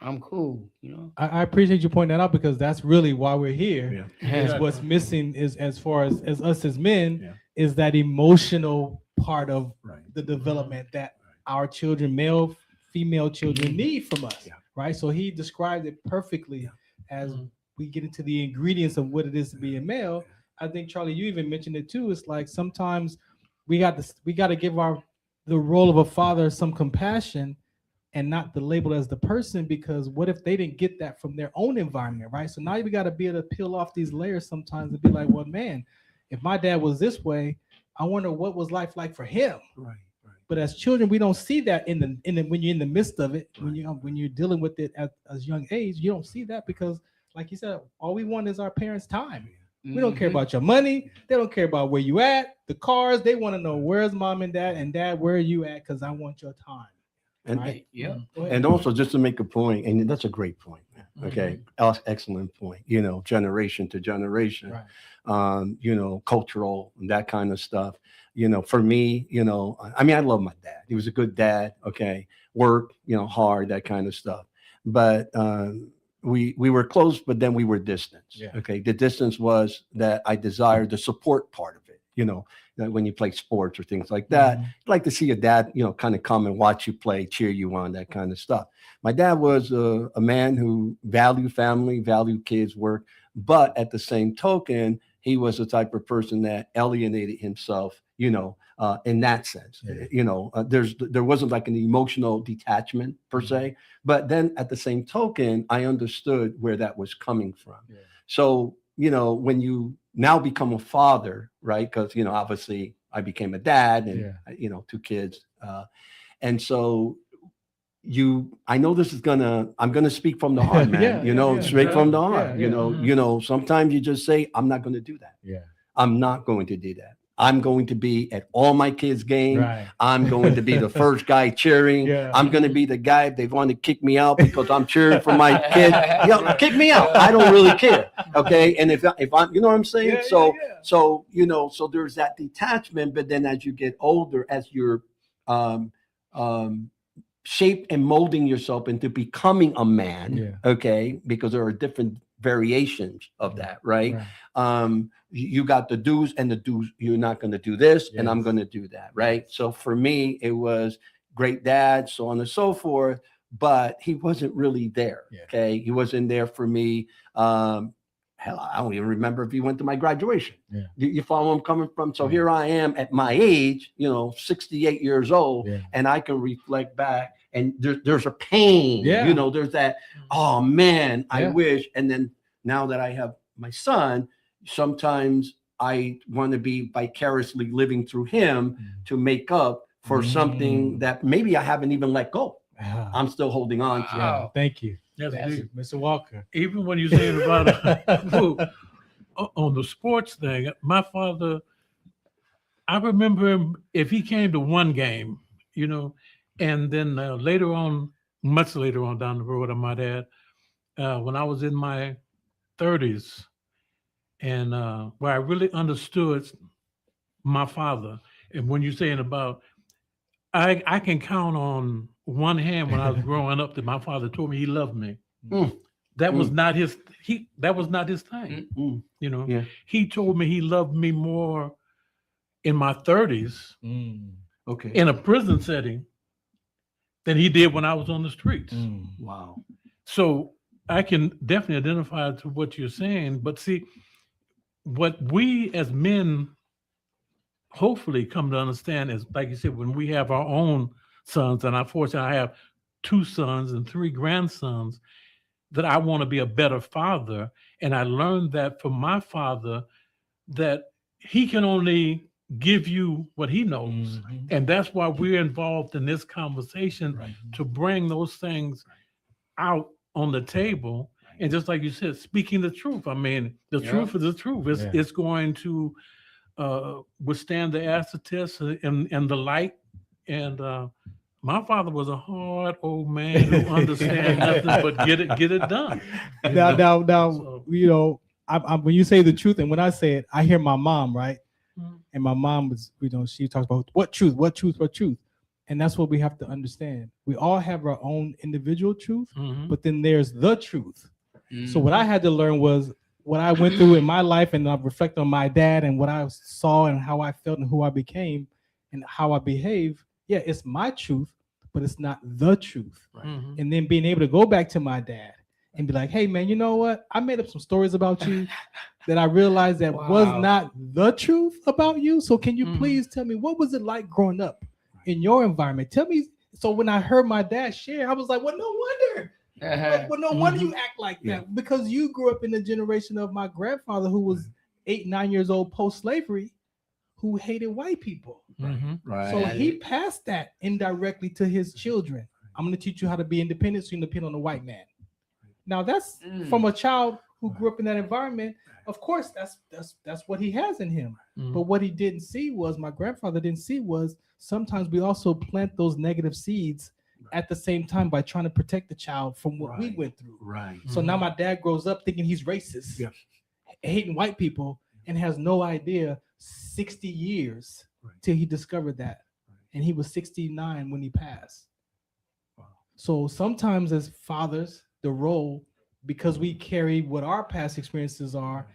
I'm cool, I appreciate you pointing that out, because that's really why we're here. Yeah. Is what's missing is, as far as us as men, is that emotional part of the development that our children, male, female children, need from us. Right. So he described it perfectly as we get into the ingredients of what it is to be a male. I think, Charlie, you even mentioned it too. It's like sometimes we got to give the role of a father some compassion, and not the label as the person, because what if they didn't get that from their own environment, right? So now we got to be able to peel off these layers sometimes and be like, well, man, if my dad was this way, I wonder what was life like for him. Right. But as children, we don't see that in the when you're in the midst of it, when you're dealing with it at a young age, you don't see that, because, like you said, all we want is our parents' time. We don't care about your money. They don't care about where you at, the cars. They want to know, where's mom and dad, where are you at? Because I want your time. And right? And also, just to make a point, and that's a great point. Okay, excellent point. Generation to generation, cultural and that kind of stuff. For me, I mean, I love my dad. He was a good dad. Okay, work, hard, that kind of stuff. But we were close, but then we were distant. Okay, the distance was that I desired the support part of it. When you play sports or things like that, I'd like to see your dad, kind of come and watch you play, cheer you on, that kind of stuff. My dad was a man who valued family, valued kids' work, but at the same token, he was the type of person that alienated himself, in that sense. There wasn't like an emotional detachment per se, but then at the same token, I understood where that was coming from. So, when you now become a father, right? Because, obviously I became a dad and, 2 kids. And so I know I'm going to speak from the heart, man, straight from the heart, sometimes you just say, I'm not going to do that. I'm not going to do that. I'm going to be at all my kids' games. Right. I'm going to be the first guy cheering. I'm going to be the guy if they want to kick me out because I'm cheering for my kid. Kick me out. I don't really care. Okay. And if I'm, you know what I'm saying? So there's that detachment. But then as you get older, as you're shaped and molding yourself into becoming a man, okay, because there are different variations of that, right? You got the do's and the do's. You're not going to do this, and I'm going to do that, right? So for me, it was great dad, so on and so forth, but he wasn't really there, okay? He wasn't there for me. Hell, I don't even remember if he went to my graduation. You follow where I'm coming from? So here I am at my age, 68 years old, and I can reflect back, and there's a pain, there's that, oh man, I wish. And then now that I have my son, sometimes I want to be vicariously living through him to make up for something that maybe I haven't even let go. I'm still holding on to. Thank you. Yes, Mr. Walker. Even when you're saying about on the sports thing, my father, I remember him, if he came to one game, and then later on, much later on down the road, I might add, when I was in my 30s, and where I really understood my father. And when you're saying about, I can count on one hand when I was growing up that my father told me he loved me. That was not his. That was not his thing. He told me he loved me more in my 30s, okay, in a prison setting, than he did when I was on the streets. Wow. So I can definitely identify to what you're saying, but see, what we as men hopefully come to understand is, like you said, when we have our own sons, and unfortunately I have 2 sons and 3 grandsons, that I want to be a better father. And I learned that from my father, that he can only give you what he knows. And that's why we're involved in this conversation to bring those things out on the table. And just like you said, speaking the truth. I mean, the truth is the truth. It's going to withstand the acid test and the light. And my father was a hard old man who understands nothing but get it done. Now, you know, I when you say the truth, and when I say it, I hear my mom, right? And my mom was, you know, she talks about what truth, and that's what we have to understand. We all have our own individual truth, but then there's the truth. So what I had to learn was what I went through in my life, and I reflect on my dad and what I saw and how I felt and who I became and how I behave. Yeah, it's my truth, but it's not the truth. And then being able to go back to my dad and be like, hey man, you know what? I made up some stories about you that I realized that was not the truth about you. So can you please tell me, what was it like growing up in your environment? Tell me. So when I heard my dad share, I was like, well, no wonder. Well, no wonder you act like that, because you grew up in the generation of my grandfather, who was 8, 9 years old post-slavery, who hated white people. So he passed that indirectly to his children. I'm going to teach you how to be independent, so you can depend on a white man. Now that's from a child who grew up in that environment. Of course, that's what he has in him. But what he didn't see was, my grandfather didn't see was, sometimes we also plant those negative seeds at the same time by trying to protect the child from what we went through. So now my dad grows up thinking he's racist, hating white people, and has no idea 60 years till he discovered that. And he was 69 when he passed. So sometimes as fathers, the role, because we carry what our past experiences are,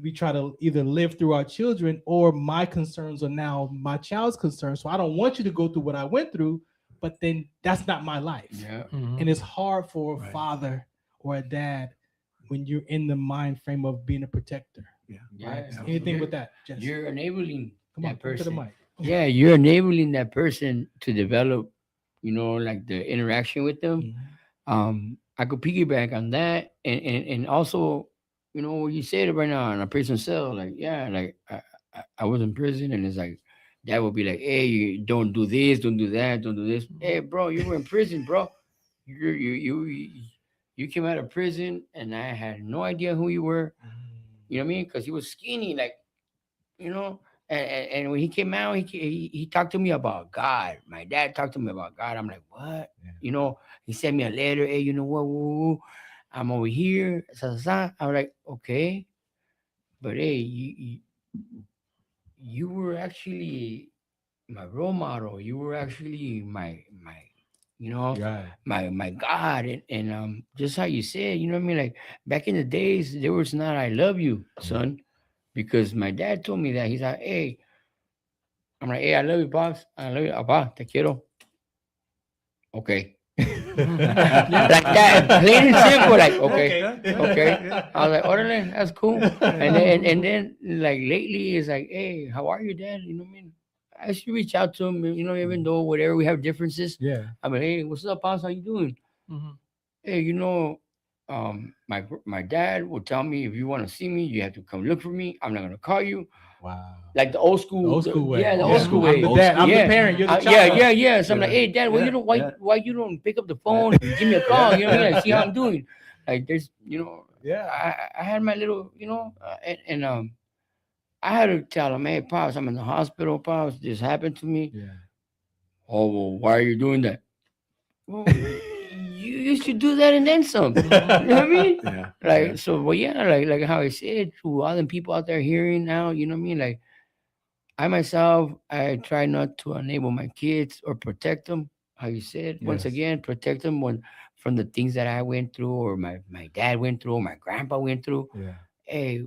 we try to either live through our children, or my concerns are now my child's concerns. So I don't want you to go through what I went through, but then that's not my life. And it's hard for a father or a dad when you're in the mind frame of being a protector. Anything with that, Jesse? You're enabling that person. To the mic. Yeah, you're enabling that person to develop, you know, like the interaction with them. I could piggyback on that, and also, you know, what you said right now in a prison cell, like, like I was in prison, and it's like, that would be like, hey, you don't do this, don't do that, don't do this. Hey, bro, you were in prison, bro. You came out of prison, and I had no idea who you were. You know what I mean? Because he was skinny, like, you know. And when he came out, he talked to me about God. My dad talked to me about God. I'm like, what? You know, he sent me a letter. Hey, you know what? Woo, I'm over here. I was like, okay. But hey, you were actually my role model. You were actually my you know, my God. And just how you said, you know what I mean? Like, back in the days, there was not I love you, son. Because my dad told me that. He's like, hey, I'm like, hey, I love you, Pops. I love you, Apá, te quiero. Okay. Like that, plain and simple, like, okay. I was like, orderly, that's cool. And then like lately, it's like, hey, how are you, Dad? You know what I mean? I should reach out to him, you know, even though whatever we have differences. I'm like, hey, what's up, Pops? How you doing? Hey, you know, my dad will tell me, if you want to see me, you have to come look for me. I'm not gonna call you. Like the old school way. The old school way. I'm the parent. You're the child. Yeah. So I'm like, hey, Dad, why you don't pick up the phone and give me a call? You know what I mean? Like, see how I'm doing. Like, there's, you know, I had my little, you know, and I had to tell him, hey, Pops, I'm in the hospital, Pops. This happened to me. Oh, well, why are you doing that? Well, you should do that and then some. You know what I mean? Like, so, well, like how I said to all the people out there hearing now, you know what I mean? Like, I myself, I try not to enable my kids or protect them. How you said, once again, protect them from the things that I went through, or my dad went through, or my grandpa went through. Hey,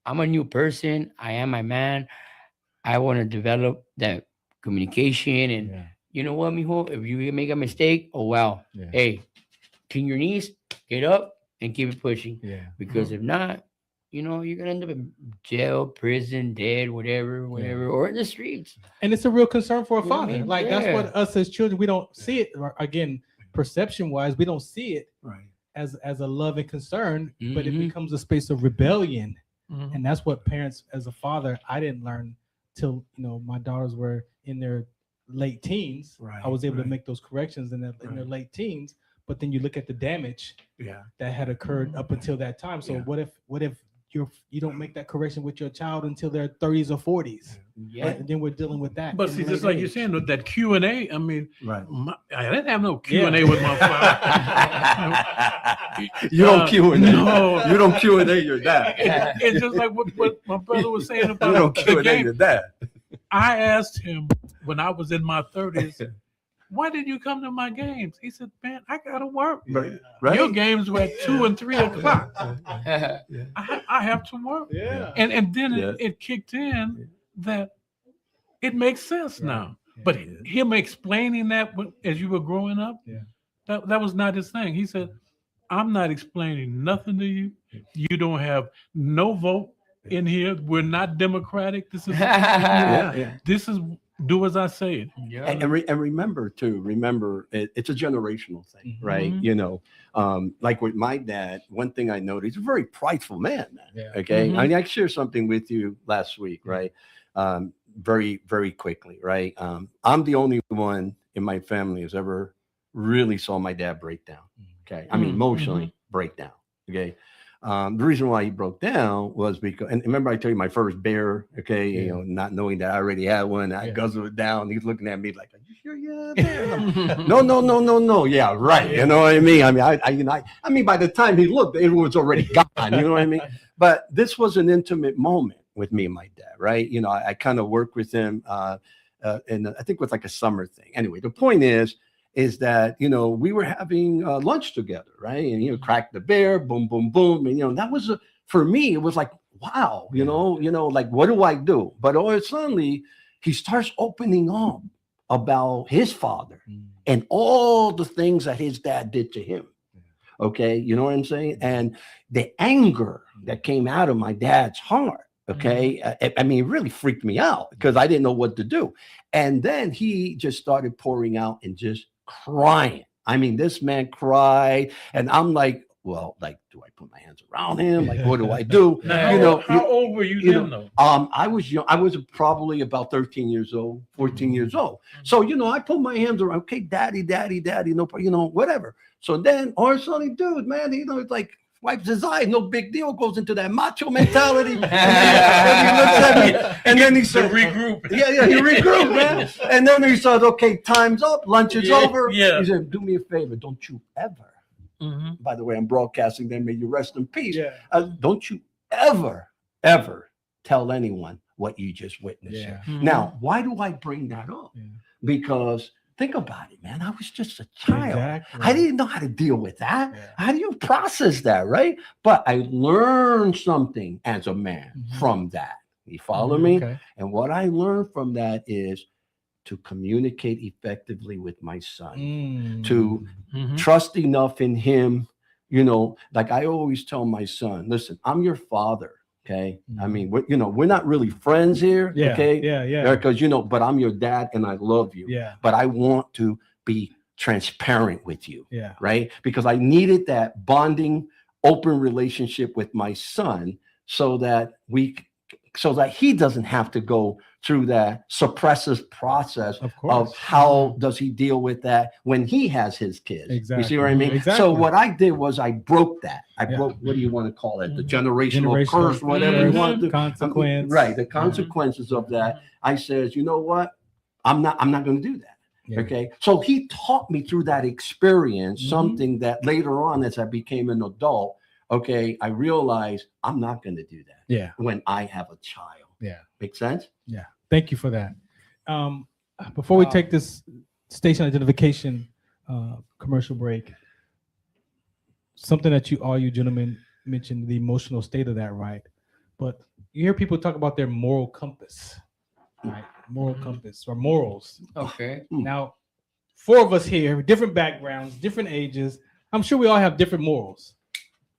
I'm a new person. I am my man. I want to develop that communication, and you know what, mijo? If you make a mistake, oh well. Hey, clean your knees, get up, and keep it pushing. Because if not, you know, you're gonna end up in jail, prison, dead, whatever, or in the streets. And it's a real concern for a father. I mean? Like, that's what us as children, we don't see it. Again, perception-wise, we don't see it as a love and concern, but it becomes a space of rebellion. And that's what parents, as a father, I didn't learn till my daughters were in their late teens. I was able to make those corrections in their late teens. But then you look at the damage that had occurred up until that time. So what if you don't make that correction with your child until their 30s or 40s? Right? And then we're dealing with that. But see, just like you're saying, with that Q&A, I mean, I didn't have no Q&A Yeah. with my father. You don't Q&A. No. You don't Q&A your dad. It's just like what my brother was saying You about don't the Q&A game. your dad. I asked him when I was in my 30s, why did you come to my games? He said, man, I got to work. Right? Your games were at 2 and 3 o'clock. I have to work. Yeah. And then it kicked in that it makes sense now. But him explaining that as you were growing up, that was not his thing. He said, I'm not explaining nothing to you. You don't have no vote in here. We're not democratic. This is this is do as I say. And remember it's a generational thing, right? Like with my dad, one thing I noticed, he's a very prideful man. Okay. I mean, I shared something with you last week, right? Very, very quickly, right? I'm the only one in my family who's ever really saw my dad break down. Okay. I mean, emotionally break down. Okay. The reason why he broke down was because, and remember I told you my first bear, okay, not knowing that I already had one, I guzzled it down. He's looking at me like, are you sure you had a bear? No. Yeah, right. You know what I mean? I mean, by the time he looked, it was already gone. You know what I mean? But this was an intimate moment with me and my dad, right? I kind of worked with him, and I think it was like a summer thing. Anyway, the point is that, we were having lunch together, right? And, crack the bear, boom, boom, boom. And, that was, for me, it was like, wow, like, what do I do? But suddenly he starts opening up about his father and all the things that his dad did to him. Okay. You know what I'm saying? And the anger that came out of my dad's heart. Okay. I mean, it really freaked me out because I didn't know what to do. And then he just started pouring out and just crying. I mean, this man cried, and I'm like, well, like, do I put my hands around him? Like, what do I do? Now, how old were you then, though? I was young. I was probably about 13 years old, 14 years old. So, I put my hands around, okay, daddy, no, whatever. So then, all of a sudden, dude, man, it's like, wipes his eye, no big deal, goes into that macho mentality. And then he looks at me, and then he said, regroup. He regrouped, man. And then he said, okay, time's up, lunch is over. Yeah. He said, do me a favor, don't you ever, by the way, I'm broadcasting them, may you rest in peace. Don't you ever tell anyone what you just witnessed. Now, why do I bring that up? Because think about it, man. I was just a child. Exactly. I didn't know how to deal with that. How do you process that, right? But I learned something as a man from that. You follow me? Okay. And what I learned from that is to communicate effectively with my son, to trust enough in him. Like I always tell my son, listen, I'm your father. Okay. I mean, we're not really friends here. Okay. Yeah. Because, but I'm your dad and I love you. Yeah. But I want to be transparent with you. Yeah. Right. Because I needed that bonding, open relationship with my son so that he doesn't have to go through that suppressive process of how does he deal with that when he has his kids. Exactly. You see what I mean? Exactly. So what I did was I broke that. I broke, what do you want to call it? The generational curse, whatever you want to. Consequence. Right. The consequences of that. I said, you know what? I'm not going to do that. Yeah. Okay. So he taught me through that experience, something that later on, as I became an adult, okay, I realized I'm not going to do that. Yeah. When I have a child. Yeah. Make sense? Yeah. Thank you for that. Before we take this station identification commercial break, something that you gentlemen mentioned, the emotional state of that, right? But you hear people talk about their moral compass, right? Moral compass or morals. Okay. Now, 4 of us here, different backgrounds, different ages. I'm sure we all have different morals,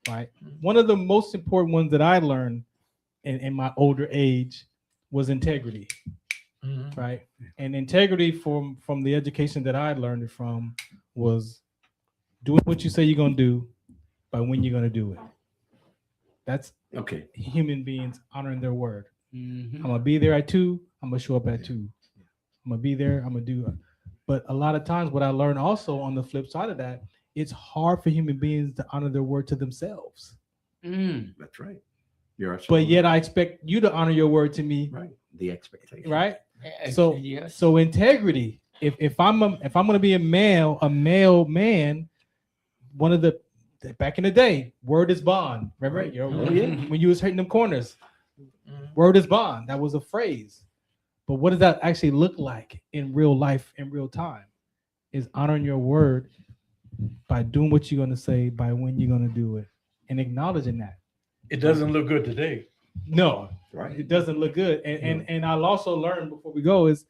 right? One of the most important ones that I learned in my older age was integrity, right? And integrity from the education that I learned it from was doing what you say you're going to do by when you're going to do it. That's okay. Human beings honoring their word. I'm going to be there at 2. I'm gonna show up at 2. I'm gonna be there. I'm gonna do it. But a lot of times, what I learned also on the flip side of that, it's hard for human beings to honor their word to themselves. That's right. You're But absolutely yet I expect you to honor your word to me, right. The expectation. right? Yes. So integrity. If I'm gonna be a male man, one of the back in the day, word is bond. Remember, Right. when you was hitting them corners, word is bond. That was a phrase. But what does that actually look like in real life, in real time? Is honoring your word by doing what you're gonna say, by when you're gonna do it, and acknowledging that. It doesn't look good today. No, Right. it doesn't look good. And I'll also learn before we go is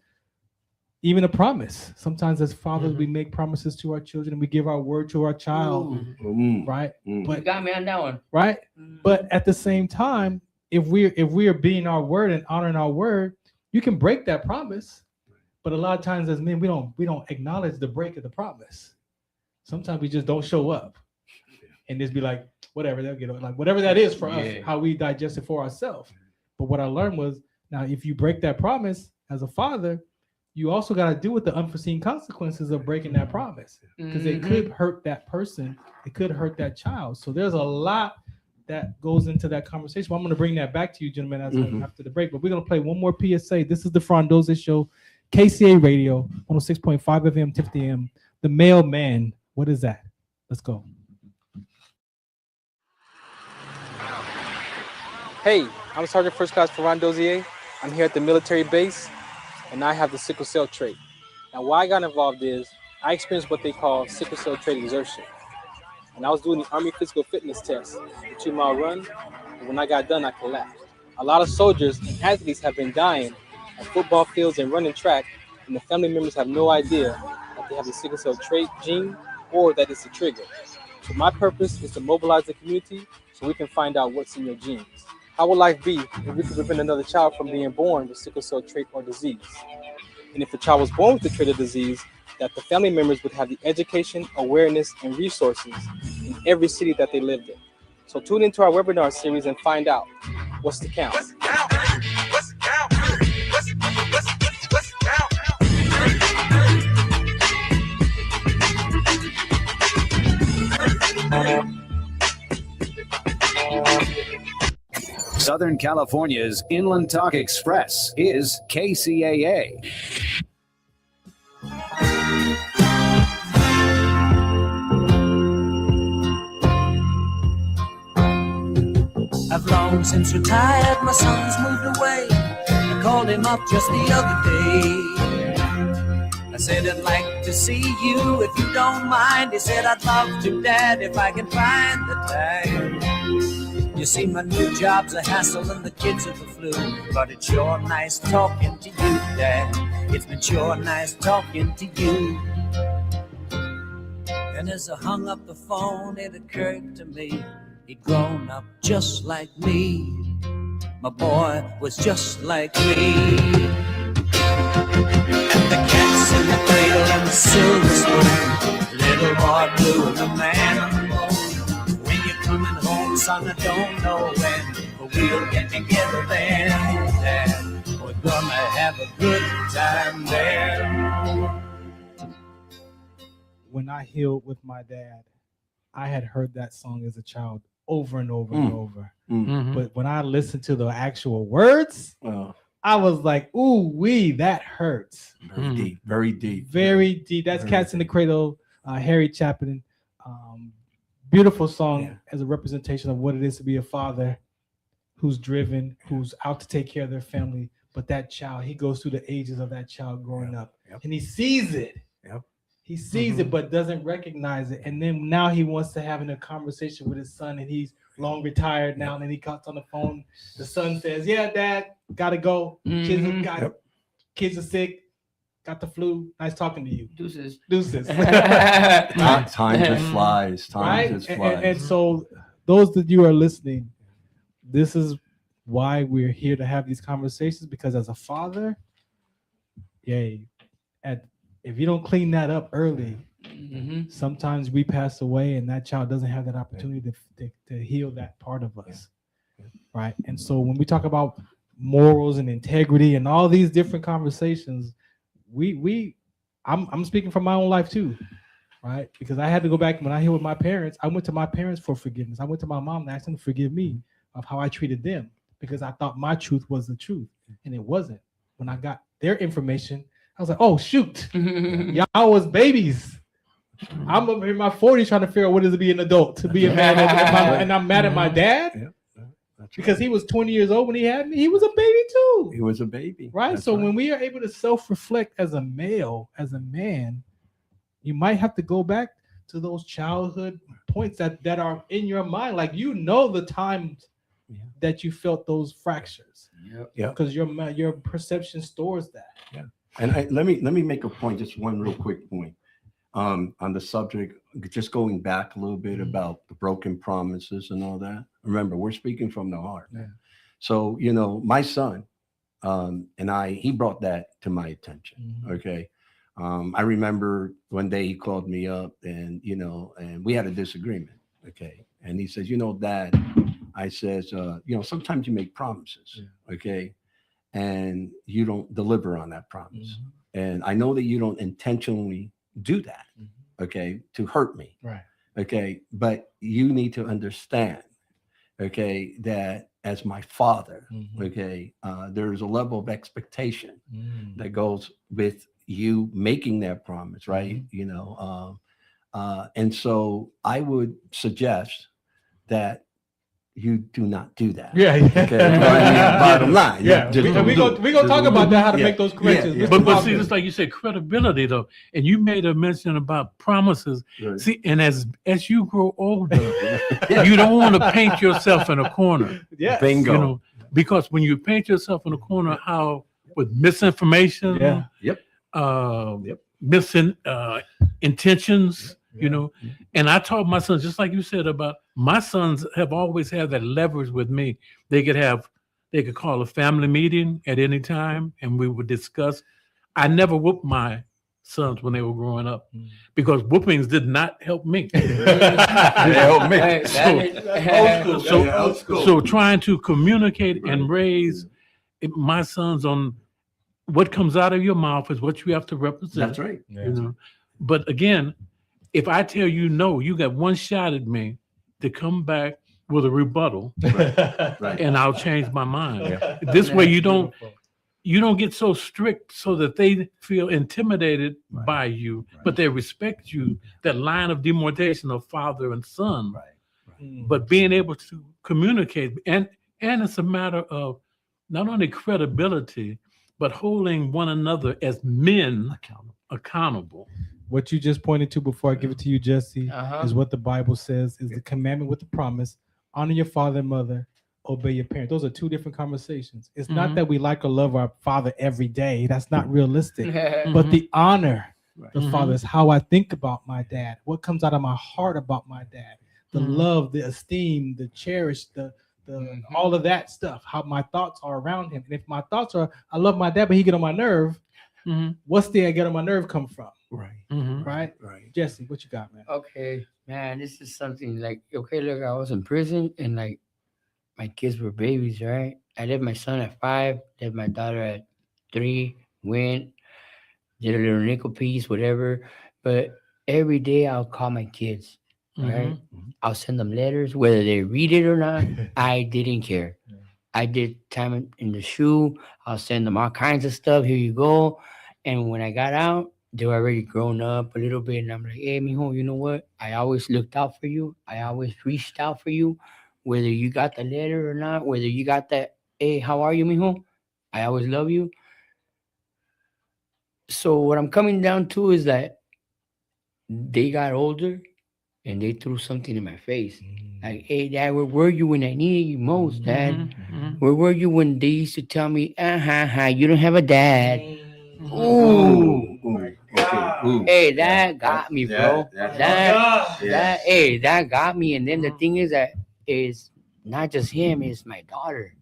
even a promise. Sometimes as fathers, we make promises to our children and we give our word to our child, right? You But got me on that one. right. But at the same time, if we are being our word and honoring our word, you can break that promise. But a lot of times as men, we don't acknowledge the break of the promise. Sometimes we just don't show up and just be like, whatever, they'll get it. Like whatever that is for us, how we digest it for ourselves. But what I learned was, now if you break that promise as a father, you also got to deal with the unforeseen consequences of breaking that promise, because it could hurt that person, it could hurt that child. So there's a lot that goes into that conversation. Well, I'm going to bring that back to you, gentlemen, after the break. But we're going to play one more PSA. This is the Farron Dozier Show, KCA Radio, 106.5 FM, 50 AM. The mailman. What is that? Let's go. Hey, I'm Sergeant First Class Farron Dozier. I'm here at the military base, and I have the sickle cell trait. Now, why I got involved is I experienced what they call sickle cell trait exertion. And I was doing the Army physical fitness test, the 2-mile run, and when I got done, I collapsed. A lot of soldiers and athletes have been dying at football fields and running track, and the family members have no idea that they have the sickle cell trait gene or that it's a trigger. So my purpose is to mobilize the community so we can find out what's in your genes. How will life be if we could prevent another child from being born with sickle cell trait or disease? And if the child was born with the trait or disease, that the family members would have the education, awareness, and resources in every city that they lived in. So tune into our webinar series and find out what's the count. Southern California's Inland Talk Express is KCAA. I've long since retired, my son's moved away. I called him up just the other day. I said, I'd like to see you if you don't mind. He said, I'd love to, Dad, if I can find the time. You see, my new job's a hassle and the kids are the flu, but it's sure nice talking to you, Dad. It's been sure nice talking to you. And as I hung up the phone, it occurred to me, he'd grown up just like me. My boy was just like me. And the cat's in the cradle and the silver spoon, little boy blue and the man on the moon. When you're coming home, son, I don't know when, but we'll get together then, Dad. We're gonna have a good time there. When I healed with my dad, I had heard that song as a child over and over and over. But when I listened to the actual words, I was like, ooh, that hurts. Very deep, very deep. Very deep. That's Cats in the Cradle, Harry Chapin. Beautiful song as a representation of what it is to be a father who's driven, who's out to take care of their family. But that child, he goes through the ages of that child growing up, and he sees it. He sees it, but doesn't recognize it. And then now he wants to have a conversation with his son, and he's long retired now. And then he comes on the phone. The son says, "Yeah, Dad, gotta go. Kids are sick. Got the flu. Nice talking to you. Deuces." Time just flies. Time just flies. And so those that you are listening, this is why we're here to have these conversations, because as a father, if you don't clean that up early, sometimes we pass away and that child doesn't have that opportunity to heal that part of us. Right. And so when we talk about morals and integrity and all these different conversations, I'm speaking from my own life too, right? Because I had to go back when I hear with my parents. I went to my parents for forgiveness. I went to my mom and asked them to forgive me of how I treated them because I thought my truth was the truth and it wasn't. When I got their information, I was like, oh shoot, y'all was babies. I'm in my 40s trying to figure out what it is to be an adult, to be a man, and I'm mad at my dad because he was 20 years old when he had me. He was a baby too. He was a baby, right? So when we are able to self-reflect as a male, as a man, you might have to go back to those childhood points that are in your mind, like the times that you felt those fractures. Yeah, because your perception stores that. Yeah, and let me make a point, just one real quick point. On the subject, just going back a little bit about the broken promises and all that. Remember, we're speaking from the heart. Yeah. So, my son and he brought that to my attention. Okay. I remember one day he called me up and we had a disagreement. Okay. And he says, Dad, I says, sometimes you make promises. Okay. And you don't deliver on that promise. And I know that you don't intentionally do that, okay, to hurt me, right? Okay, but you need to understand, okay, that as my father, okay, there's a level of expectation that goes with you making that promise, right? And so I would suggest that you do not do that. Yeah. Okay. Bottom line. Yeah. We're gonna talk about that, how to make those corrections. Yeah. But see, it's like you said, credibility though, and you made a mention about promises. Right. See, and as you grow older, you don't want to paint yourself in a corner. Yeah. Bingo. Because when you paint yourself in a corner, how with misinformation, missing intentions. And I taught my sons, just like you said about my sons have always had that leverage with me. They could call a family meeting at any time and we would discuss. I never whooped my sons when they were growing up because whoopings did not help me. So trying to communicate and raise my sons on what comes out of your mouth is what you have to represent. That's right. But again, if I tell you no, you got one shot at me to come back with a rebuttal, right. And I'll change my mind. Yeah. This way you don't get so strict so that they feel intimidated by you, but they respect you, that line of demarcation of father and son. Right. But being able to communicate, and it's a matter of not only credibility, but holding one another as men accountable. What you just pointed to before I give it to you, Jesse, is what the Bible says is the commandment with the promise: honor your father and mother, obey your parents. Those are two different conversations. It's not that we like or love our father every day. That's not realistic. But the honor the father is how I think about my dad, what comes out of my heart about my dad, the love, the esteem, the cherish, the all of that stuff, how my thoughts are around him. And if my thoughts are, I love my dad, but he get on my nerve, what's the I get on my nerve come from? Right. Jesse, what you got, man? Okay, man, this is something like, okay, look, I was in prison and like my kids were babies, right? I left my son at 5, left my daughter at 3, went, did a little nickel piece, whatever. But every day I'll call my kids, right? I'll send them letters, whether they read it or not. I didn't care. I did time in the shoe. I'll send them all kinds of stuff. Here you go. And when I got out, they were already grown up a little bit. And I'm like, hey, mijo, you know what? I always looked out for you. I always reached out for you. Whether you got the letter or not, whether you got that, hey, how are you, mijo? I always love you. So what I'm coming down to is that they got older and they threw something in my face. Like, hey, Dad, where were you when I needed you most, Dad? Where were you when they used to tell me, you don't have a dad? Ooh. Hey, that got me, bro. That got me. And then the thing is that it's not just him, it's my daughter.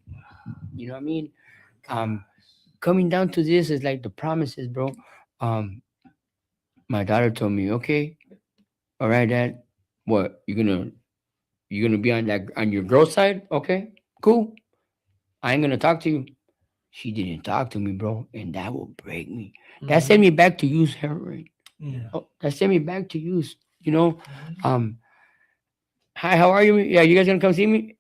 You know what I mean? Coming down to this is like the promises, bro. My daughter told me, okay, all right, Dad, what, you're gonna be on your girl side? Okay, cool. I ain't gonna talk to you. she didn't talk to me, bro, and that will break me. That sent me back to use heroin. Oh, that sent me back to use, hi, how are you? Yeah, you guys gonna come see me?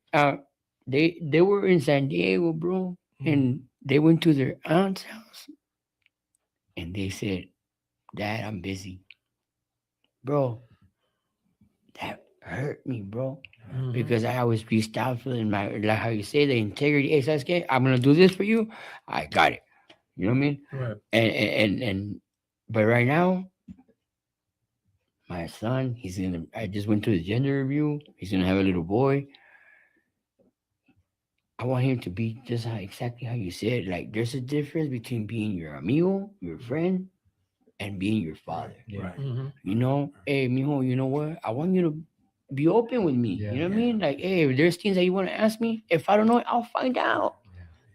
They were in San Diego, bro, and they went to their aunt's house, and they said, "Dad, I'm busy." Bro, that hurt me, bro, because I always reached out for my, like how you say, the integrity. Hey, Sasuke, I'm gonna do this for you. I got it. You know what I mean? Right. And but right now, my son, I just went to the gender review. He's gonna have a little boy. I want him to be just exactly how you said. Like, there's a difference between being your amigo, your friend, and being your father. Right. Hey, mijo, you know what? I want you to be open with me. You know what I mean? Like, hey, if there's things that you want to ask me, if I don't know it, I'll find out.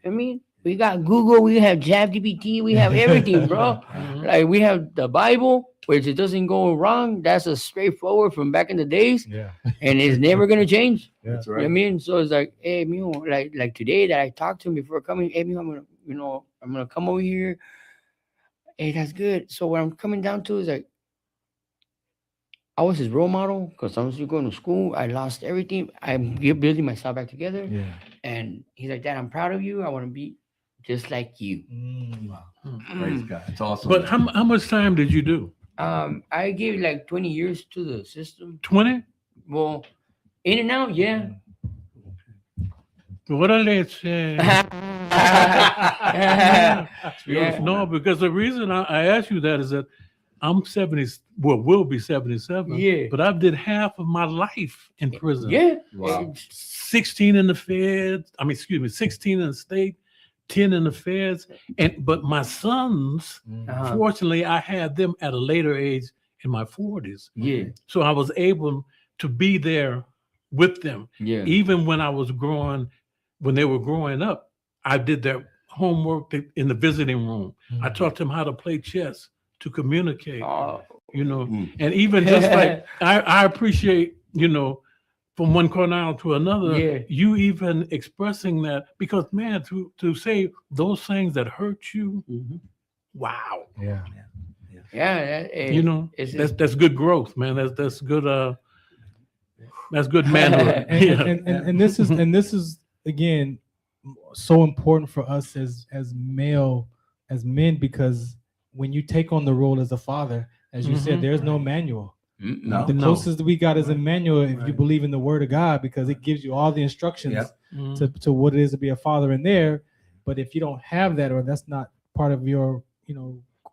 I mean, we got Google, we have ChatGPT, we have everything, bro. Like, we have the Bible, which it doesn't go wrong. That's a straightforward from back in the days. Yeah. And it's never gonna change. That's You know what I mean? So it's like, hey, mijo, like today that I talked to him before coming, hey, mijo, I'm gonna come over here. Hey, that's good. So what I'm coming down to is like, I was his role model because I was going to school. I lost everything. I'm building myself back together. Yeah. And he's like, Dad, I'm proud of you. I want to be just like you. Praise God. It's awesome. But how much time did you do? I gave like 20 years to the system. 20? Well, in and out, yeah. What are they saying? Yeah. No, because the reason I asked you that is that I'm 70, will be 77. Yeah. But I did half of my life in prison. Yeah. Wow. 16 in the feds. 16 in the state, 10 in the feds. But my sons, fortunately, I had them at a later age in my 40s. Yeah. So I was able to be there with them. Yeah. Even when they were growing up, I did their homework in the visiting room. I taught them how to play chess, to communicate, and even just like I appreciate, from one corner to another, you even expressing that, because man, to say those things that hurt you, wow. Yeah. That's good growth, man. That's good. That's good manhood. And this is again so important for us as men, because when you take on the role as a father, as you said, there's no manual. The closest we got is a manual, if you believe in the word of God, because it gives you all the instructions to what it is to be a father in there. But if you don't have that, or that's not part of your,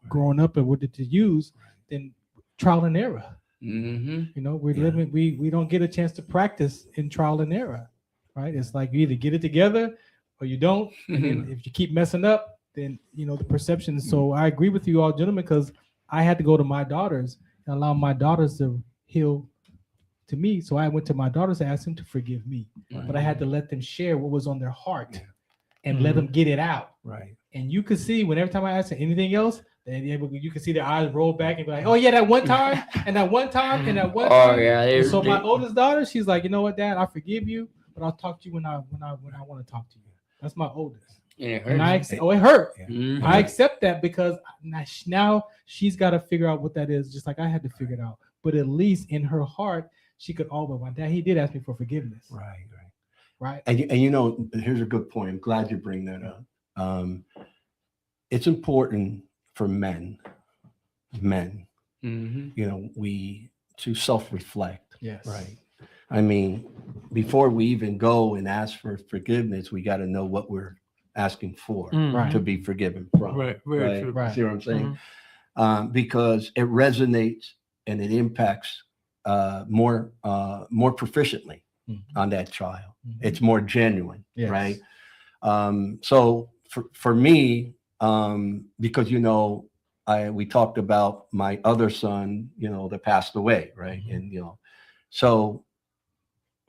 growing up and what to use, then trial and error. We're living, we don't get a chance to practice in trial and error, right? It's like you either get it together or you don't. And then if you keep messing up, then the perception. So I agree with you all, gentlemen, because I had to go to my daughters and allow my daughters to heal to me. So I went to my daughters and asked them to forgive me, but I had to let them share what was on their heart and let them get it out. Right. And you could see when every time I asked them anything else, then you can see their eyes roll back and be like, "Oh yeah, that one time, and that one time, and that one time." Oh yeah. So my oldest daughter, she's like, "You know what, Dad? I forgive you, but I'll talk to you when I want to talk to you." That's my oldest. And it hurt. I accept that, because now she's got to figure out what that is, just like I had to figure it out. But at least in her heart, she could always, my dad, he did ask me for forgiveness. Right. And here's a good point. I'm glad you bring that up. It's important for men, we to self-reflect. Yes. Right. I mean, before we even go and ask for forgiveness, we got to know what we're asking for to be forgiven from. Right. Very true. See what I'm saying? Because it resonates and it impacts more proficiently on that child. It's more genuine, right? So for me, because we talked about my other son, that passed away, right? And so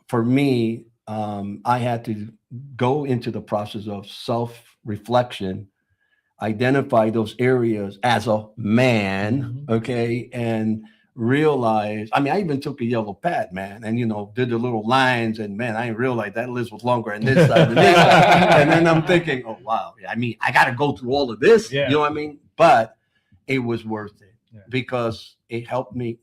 for me, I had to go into the process of self-reflection, identify those areas as a man, okay, and realize, I mean, I even took a yellow pad, man, and, did the little lines, and man, I didn't realize that list was longer on this side than this side. And then I'm thinking, oh, wow. I mean, I got to go through all of this, you know what I mean? But it was worth it because it helped me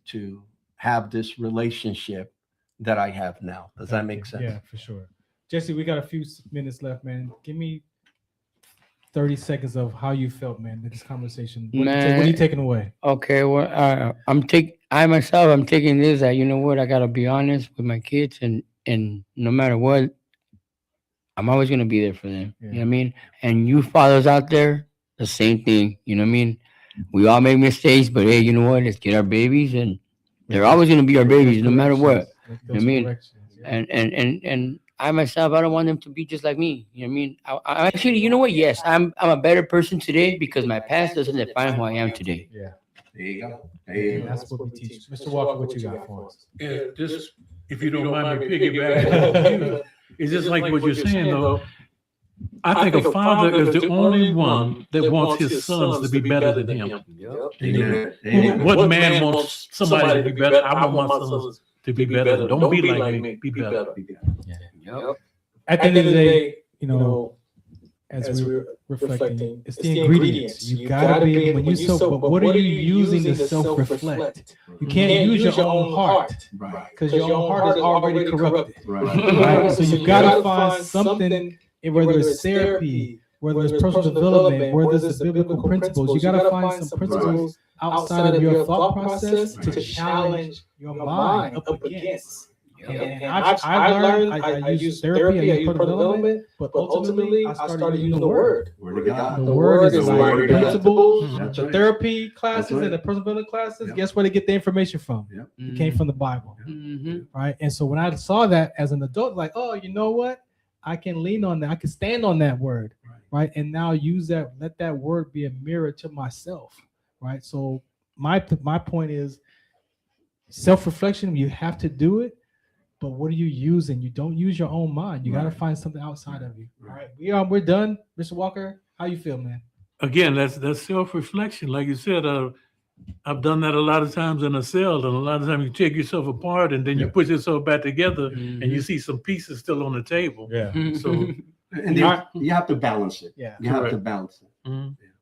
to have this relationship that I have now. Does that make sense? Yeah, for sure. Jesse, we got a few minutes left, man. Give me 30 seconds of how you felt, man, in this conversation. What are you taking away? Okay, well, I'm taking this that, you know what, I gotta be honest with my kids, and no matter what, I'm always gonna be there for them. You know what I mean? And you fathers out there, the same thing. You know what I mean? We all make mistakes, but hey, you know what? Let's get our babies, and they're always gonna be our babies, no matter what. You know what I mean? And I myself, I don't want them to be just like me. You know what I mean? I actually, you know what? Yes, I'm a better person today because my past doesn't define who I am today. Yeah. There you go. That's what we teach. Mr. Walker, what you got for us? Yeah, just if you don't mind me piggybacking, it's just like what you're saying, though. I think a father is the only one that wants his sons to be better than him. What man wants somebody to be better? I want my sons to be better. Don't be like me. Be better. At the end of the day, as we're reflecting, it's the ingredients. You gotta be when you but what are you using to self-reflect? You can't use your own heart, because your own heart is already corrupted. Right? So you gotta find something, whether it's therapy, whether it's personal development, whether it's biblical principles. You gotta find some principles outside of your thought process to challenge your mind up against. And I learned, I use therapy, I use personal development, but ultimately I started using the word. The word is like principles. The therapy classes and the personal development classes, guess where they get the information from? It came from the Bible, right? And so when I saw that as an adult, like, oh, you know what? I can lean on that. I can stand on that word, right? And now use that, let that word be a mirror to myself, right? So my point is self-reflection, you have to do it. But what are you using? You don't use your own mind. You got to find something outside of you. All right, we're done. Mr. Walker, how you feel, man? Again, that's self-reflection. Like you said, I've done that a lot of times in a cell, and a lot of times you take yourself apart, and then you put yourself back together, and you see some pieces still on the table. Yeah. So, and you have to balance it. Yeah. You have to balance it.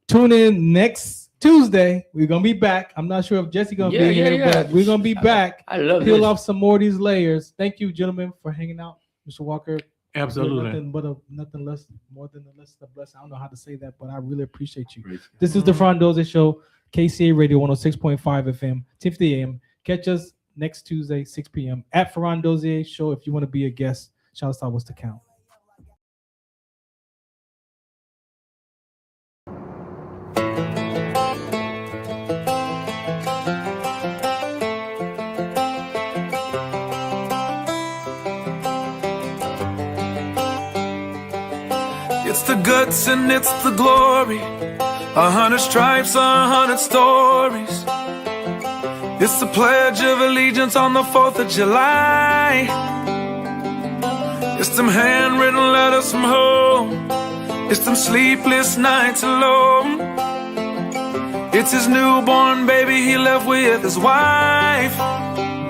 Tune in next Tuesday. We're gonna be back. I'm not sure if Jesse's gonna be here, but we're gonna be back. I love Peel this. off some more of these layers. Thank you, gentlemen, for hanging out. Mr. Walker, absolutely. Nothing less, more than a list of blessings. I don't know how to say that, but I really appreciate you. This is the Farron Dozier Show, KCA Radio 106.5 FM, 10:50 AM. Catch us next Tuesday, 6 p.m. at Farron Dozier Show. If you want to be a guest, shout us out. What's the count? It's the guts and it's the glory. 100 stripes, 100 stories. It's the Pledge of Allegiance on the 4th of July. It's them handwritten letters from home. It's them sleepless nights alone. It's his newborn baby he left with his wife.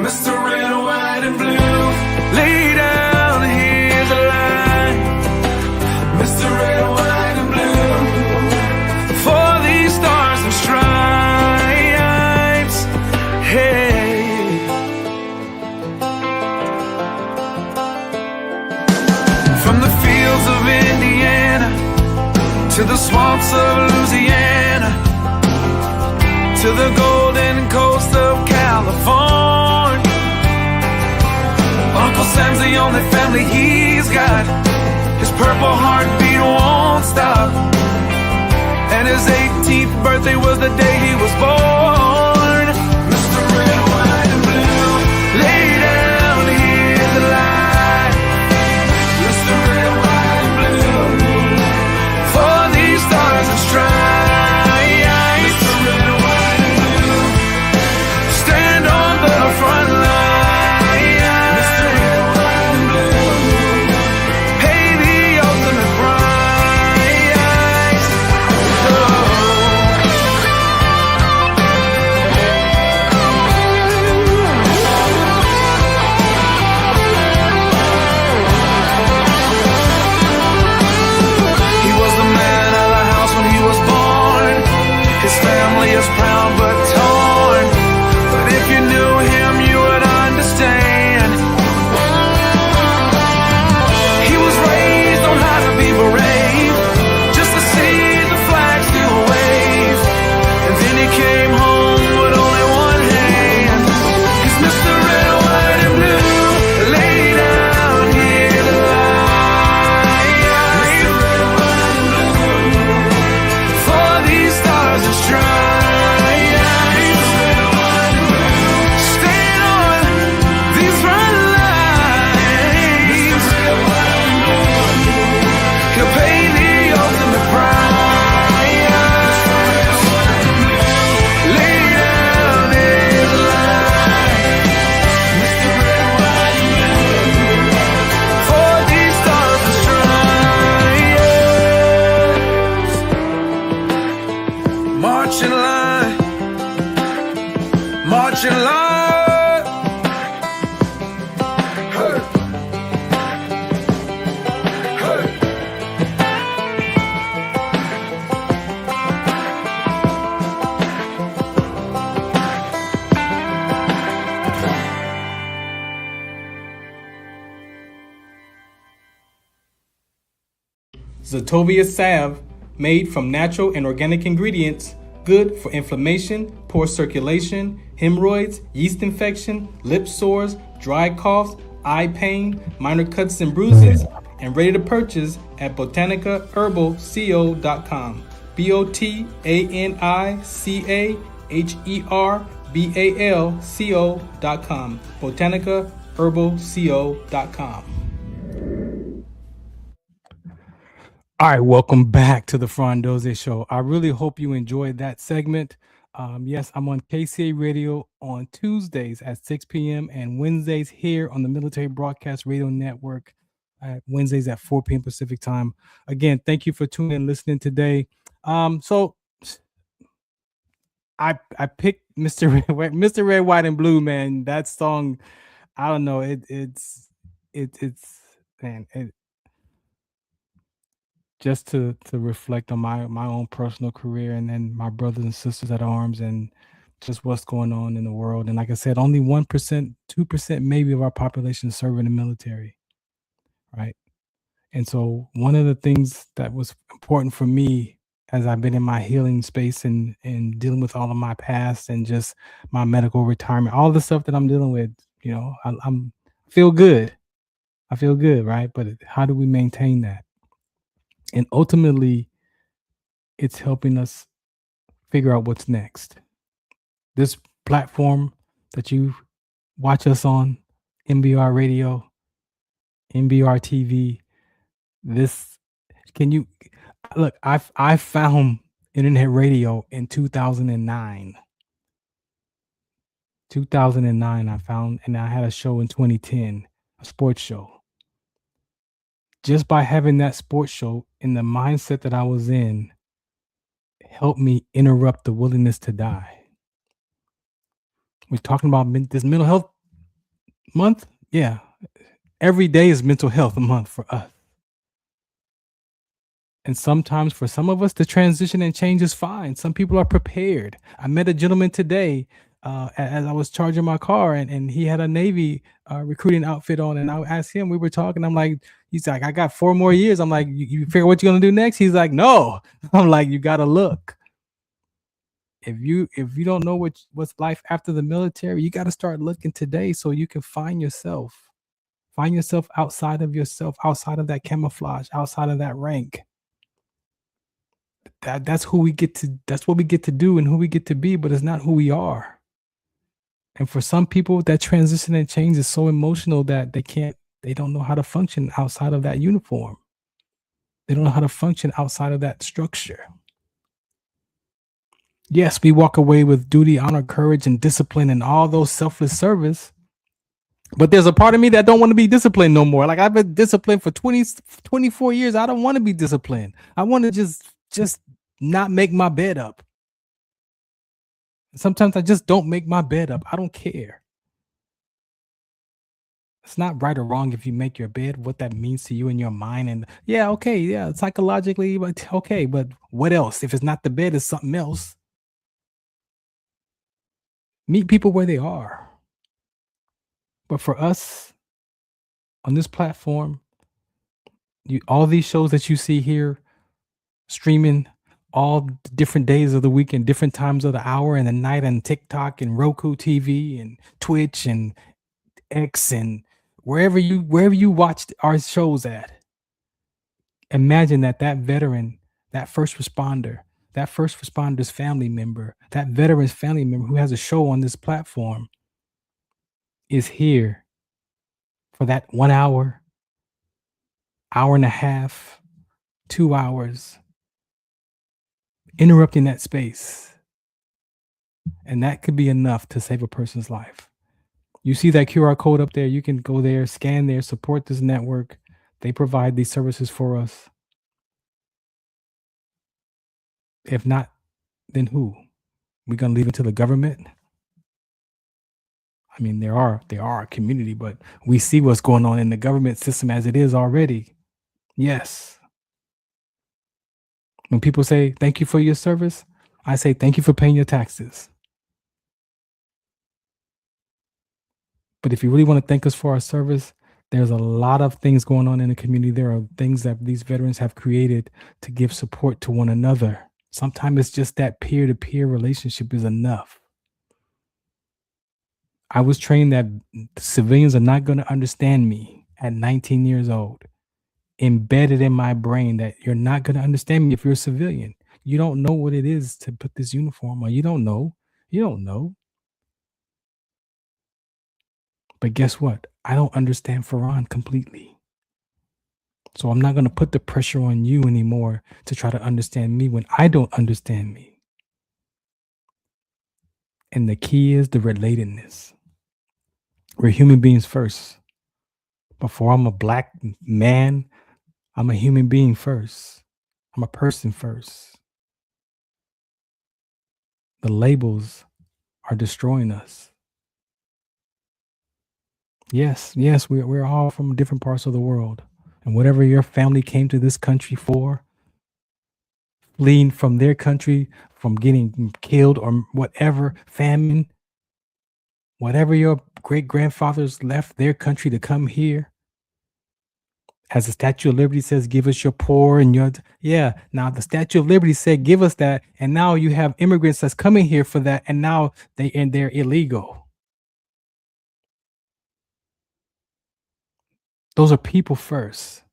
Mr. Red, White, and Blue, lay down, here's a line. Mr. Red, White, and Blue, for these stars and stripes, hey. From the fields of Indiana to the swamps of Louisiana, to the golden coast of California, Uncle Sam's the only family he's got. His purple heartbeat won't stop, and his 18th birthday was the day he was born. Mr. Red, White, and Blue, lay down, here's the line. Mr. Red, White, and Blue, for these stars and stripes. Mr. Red, White, and Blue, stand on the front line. Mr. Red, White, and Blue, pay the ultimate price. Oh. His family is proud but torn. But if you knew him, you would understand. He was raised on how to be brave, just to see the flag still wave. And then he came home with only one hand. He's Mr. Red, White, and Blue. Lay down here to lie. For these stars and stripes, staying on these front lines, he'll pay the ultimate price. Lay down his life, Mr. Red, White, and Blue. For these stars and stripes, march in line, march in line. Hey. Hey. Zetovia salve, made from natural and organic ingredients, good for inflammation, poor circulation, hemorrhoids, yeast infection, lip sores, dry coughs, eye pain, minor cuts and bruises, and ready to purchase at botanicaherbalco.com. BOTANICAHERBALCO.com. botanicaherbalco.com. All right, welcome back to the Farron Dozier Show. I really hope you enjoyed that segment. Yes, I'm on KCA Radio on Tuesdays at 6 p.m. and Wednesdays here on the Military Broadcast Radio Network Wednesdays at 4 p.m. Pacific time. Again, thank you for tuning in and listening today. So I picked Mr. Red, White, and Blue, man. That song, I don't know. It's just to reflect on my own personal career and then my brothers and sisters at arms and just what's going on in the world. And like I said, only 1%, 2% maybe of our population serve in the military, right? And so one of the things that was important for me as I've been in my healing space and dealing with all of my past and just my medical retirement, all the stuff that I'm dealing with, you know, I feel good. I feel good, right? But how do we maintain that? And ultimately, it's helping us figure out what's next. This platform that you watch us on, MBR Radio, MBR TV, I found internet radio in 2009. 2009, I found, and I had a show in 2010, a sports show. Just by having that sports show in the mindset that I was in, helped me interrupt the willingness to die. We're talking about this mental health month. Yeah. Every day is mental health month for us. And sometimes for some of us, the transition and change is fine. Some people are prepared. I met a gentleman today as I was charging my car, and he had a Navy recruiting outfit on, and I asked him, we were talking, I'm like, he's like, I got 4 more years. I'm like, you figure what you're going to do next? He's like, no. I'm like, you got to look. If you don't know what's life after the military, you got to start looking today so you can find yourself outside of yourself, outside of that camouflage, outside of that rank. That's what we get to do and who we get to be, but it's not who we are. And for some people, that transition and change is so emotional that they don't know how to function outside of that uniform. They don't know how to function outside of that structure. Yes, we walk away with duty, honor, courage, and discipline and all those selfless service. But there's a part of me that don't want to be disciplined no more. Like, I've been disciplined for 24 years. I don't want to be disciplined. I want to just not make my bed up. Sometimes I just don't make my bed up. I don't care. It's not right or wrong if you make your bed, what that means to you in your mind. And psychologically, but okay, but what else? If it's not the bed, it's something else. Meet people where they are. But for us on this platform, all these shows that you see here streaming all different days of the week and different times of the hour and the night and TikTok and Roku TV and Twitch and X and wherever you watch our shows at. Imagine that veteran, that first responder's family member, that veteran's family member who has a show on this platform is here for that 1 hour, hour and a half, 2 hours, interrupting that space. And that could be enough to save a person's life. You see that QR code up there, you can go there, scan there, support this network. They provide these services for us. If not, then who? We're going to leave it to the government? I mean, there are a community, but we see what's going on in the government system as it is already. Yes. When people say, thank you for your service, I say, thank you for paying your taxes. But if you really want to thank us for our service, there's a lot of things going on in the community. There are things that these veterans have created to give support to one another. Sometimes it's just that peer-to-peer relationship is enough. I was trained that civilians are not going to understand me at 19 years old. Embedded in my brain that you're not going to understand me if you're a civilian. You don't know what it is to put this uniform on. You don't know. But guess what? I don't understand Farron completely. So I'm not going to put the pressure on you anymore to try to understand me when I don't understand me. And the key is the relatedness. We're human beings first. Before I'm a black man, I'm a human being first. I'm a person first. The labels are destroying us. Yes, we're all from different parts of the world. And whatever your family came to this country for, fleeing from their country, from getting killed or whatever, famine, whatever your great-grandfathers left their country to come here, as the Statue of Liberty says, give us your poor and your, now the Statue of Liberty said, give us that. And now you have immigrants that's coming here for that. And now they're illegal. Those are people first.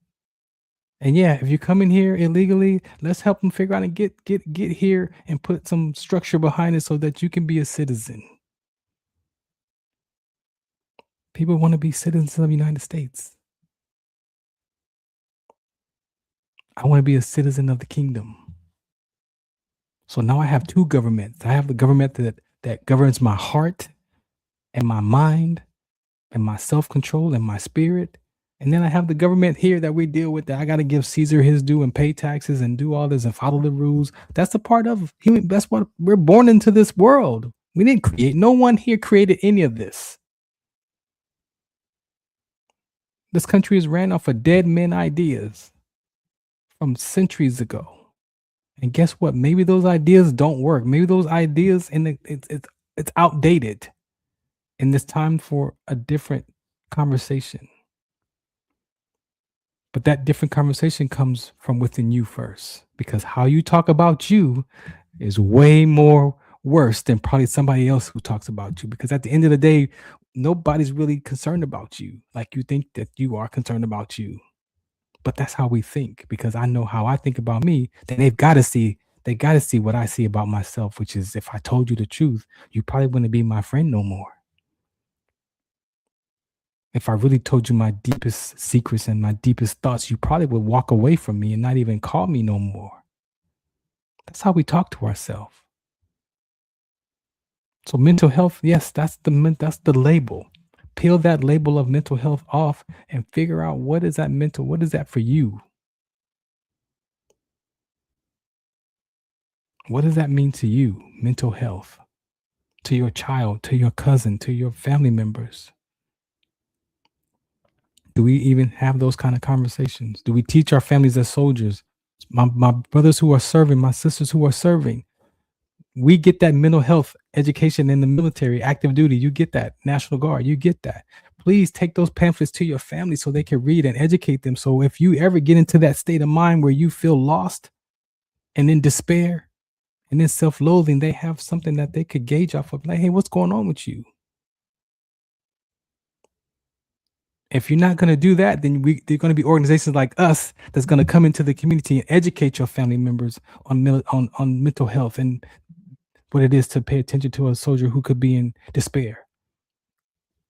And if you're coming here illegally, let's help them figure out and get here and put some structure behind it so that you can be a citizen. People want to be citizens of the United States. I want to be a citizen of the kingdom. So now I have two governments. I have the government that governs my heart and my mind and my self-control and my spirit. And then I have the government here that we deal with that I got to give Caesar his due and pay taxes and do all this and follow the rules. That's the part of human. That's what we're born into this world. We didn't create. No one here created any of this. This country is ran off of dead men ideas from centuries ago. And guess what? Maybe those ideas don't work. Maybe those ideas it's outdated. And it's time for a different conversation. But that different conversation comes from within you first, because how you talk about you is way more worse than probably somebody else who talks about you. Because at the end of the day, nobody's really concerned about you like you think that you are concerned about you. But that's how we think, because I know how I think about me. Then they got to see what I see about myself, which is if I told you the truth, you probably wouldn't be my friend no more. If I really told you my deepest secrets and my deepest thoughts, you probably would walk away from me and not even call me no more. That's how we talk to ourselves. So mental health, yes, that's the label. Peel that label of mental health off and figure out what is that for you? What does that mean to you, mental health? To your child, to your cousin, to your family members? Do we even have those kind of conversations? Do we teach our families as soldiers? My brothers who are serving, my sisters who are serving, We get that mental health education in the military, active duty. You get that. National Guard, you get that. Please take those pamphlets to your family so they can read and educate them. So if you ever get into that state of mind where you feel lost and in despair and in self-loathing, they have something that they could gauge off of. Like, hey, what's going on with you? If you're not going to do that, then there are going to be organizations like us that's going to come into the community and educate your family members on mental health and what it is to pay attention to a soldier who could be in despair.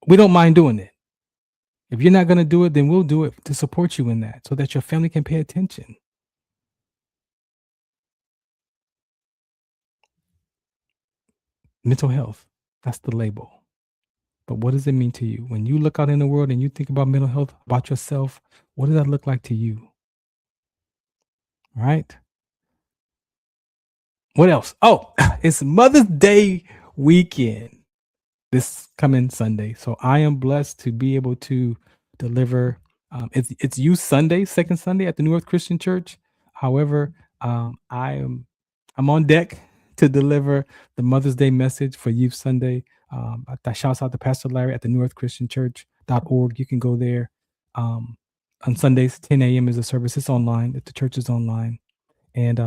We don't mind doing it. If you're not going to do it, then we'll do it to support you in that so that your family can pay attention. Mental health, that's the label. But what does it mean to you? When you look out in the world and you think about mental health, about yourself, what does that look like to you? Right? What else? Oh, it's Mother's Day weekend this coming Sunday. So I am blessed to be able to deliver. It's Youth Sunday, second Sunday at the New Earth Christian Church. However, I'm on deck to deliver the Mother's Day message for Youth Sunday. Shouts out to Pastor Larry at the New Earth Christian Church.org. You can go there. On Sundays, 10 a.m. is the service. It's online. The church is online. And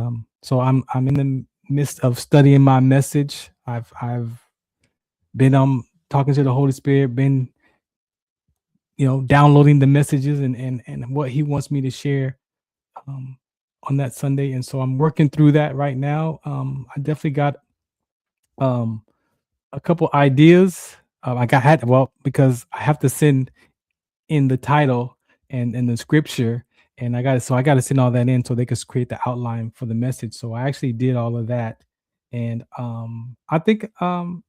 so I'm in the midst of studying my message. I've been talking to the Holy Spirit, been downloading the messages and what he wants me to share on that Sunday. And so I'm working through that right now. I definitely got a couple ideas. Because I have to send in the title and the scripture, and I got to send all that in so they could create the outline for the message. So I actually did all of that, and I think I'm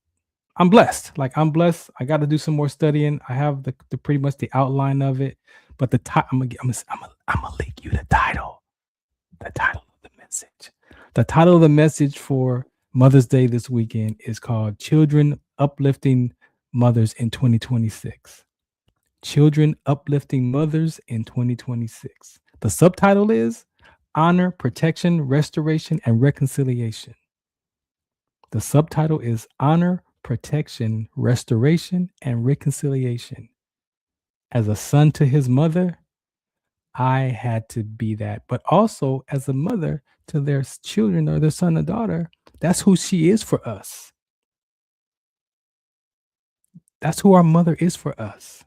blessed. I'm blessed. I got to do some more studying. I have the pretty much the outline of it, but I'm gonna link you the title. The title of the message. The title of the message for Mother's Day this weekend is called Children Uplifting Mothers in 2026. Children Uplifting Mothers in 2026. The subtitle is Honor, Protection, Restoration, and Reconciliation. The subtitle is Honor, Protection, Restoration, and Reconciliation. As a son to his mother, I had to be that. But also as a mother to their children or their son or daughter, that's who she is for us. That's who our mother is for us.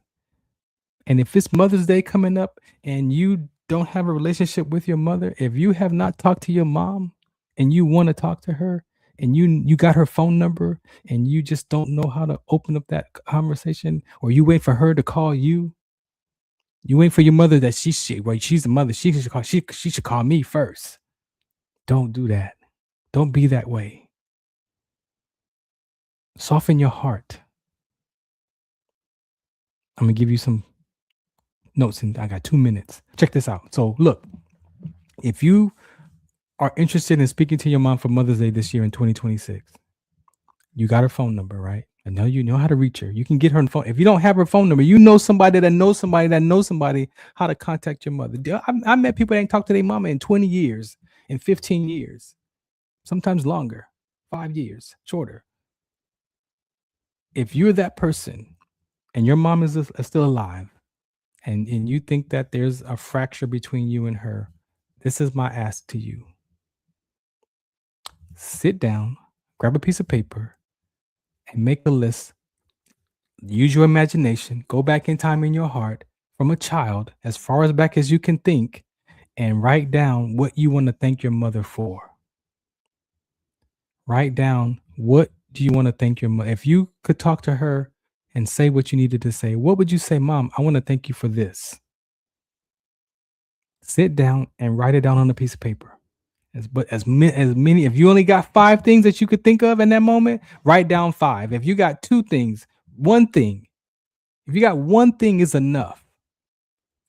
And if it's Mother's Day coming up and you don't have a relationship with your mother, if you have not talked to your mom and you want to talk to her and you got her phone number and you just don't know how to open up that conversation, or you wait for her to call you, you wait for your mother that she's the mother, she should call me first. Don't do that. Don't be that way. Soften your heart. I'm going to give you some notes, and I got 2 minutes. Check this out. So look, if you are interested in speaking to your mom for Mother's Day this year in 2026, you got her phone number, right? And now you know how to reach her. You can get her on the phone. If you don't have her phone number, you know somebody that knows somebody that knows somebody how to contact your mother. I met people that ain't talked to their mama in 20 years, in 15 years, sometimes longer, 5 years, shorter. If you're that person and your mom is still alive, and you think that there's a fracture between you and her, this is my ask to you. Sit down, grab a piece of paper, and make a list. Use your imagination. Go back in time in your heart from a child, as far as back as you can think, and write down what you want to thank your mother for. Write down, what do you want to thank your mother? If you could talk to her and say what you needed to say, what would you say? Mom, I want to thank you for this. Sit down and write it down on a piece of paper. As many, if you only got 5 things that you could think of in that moment, write down 5. If you got 2 things, 1 thing, if you got 1 thing is enough.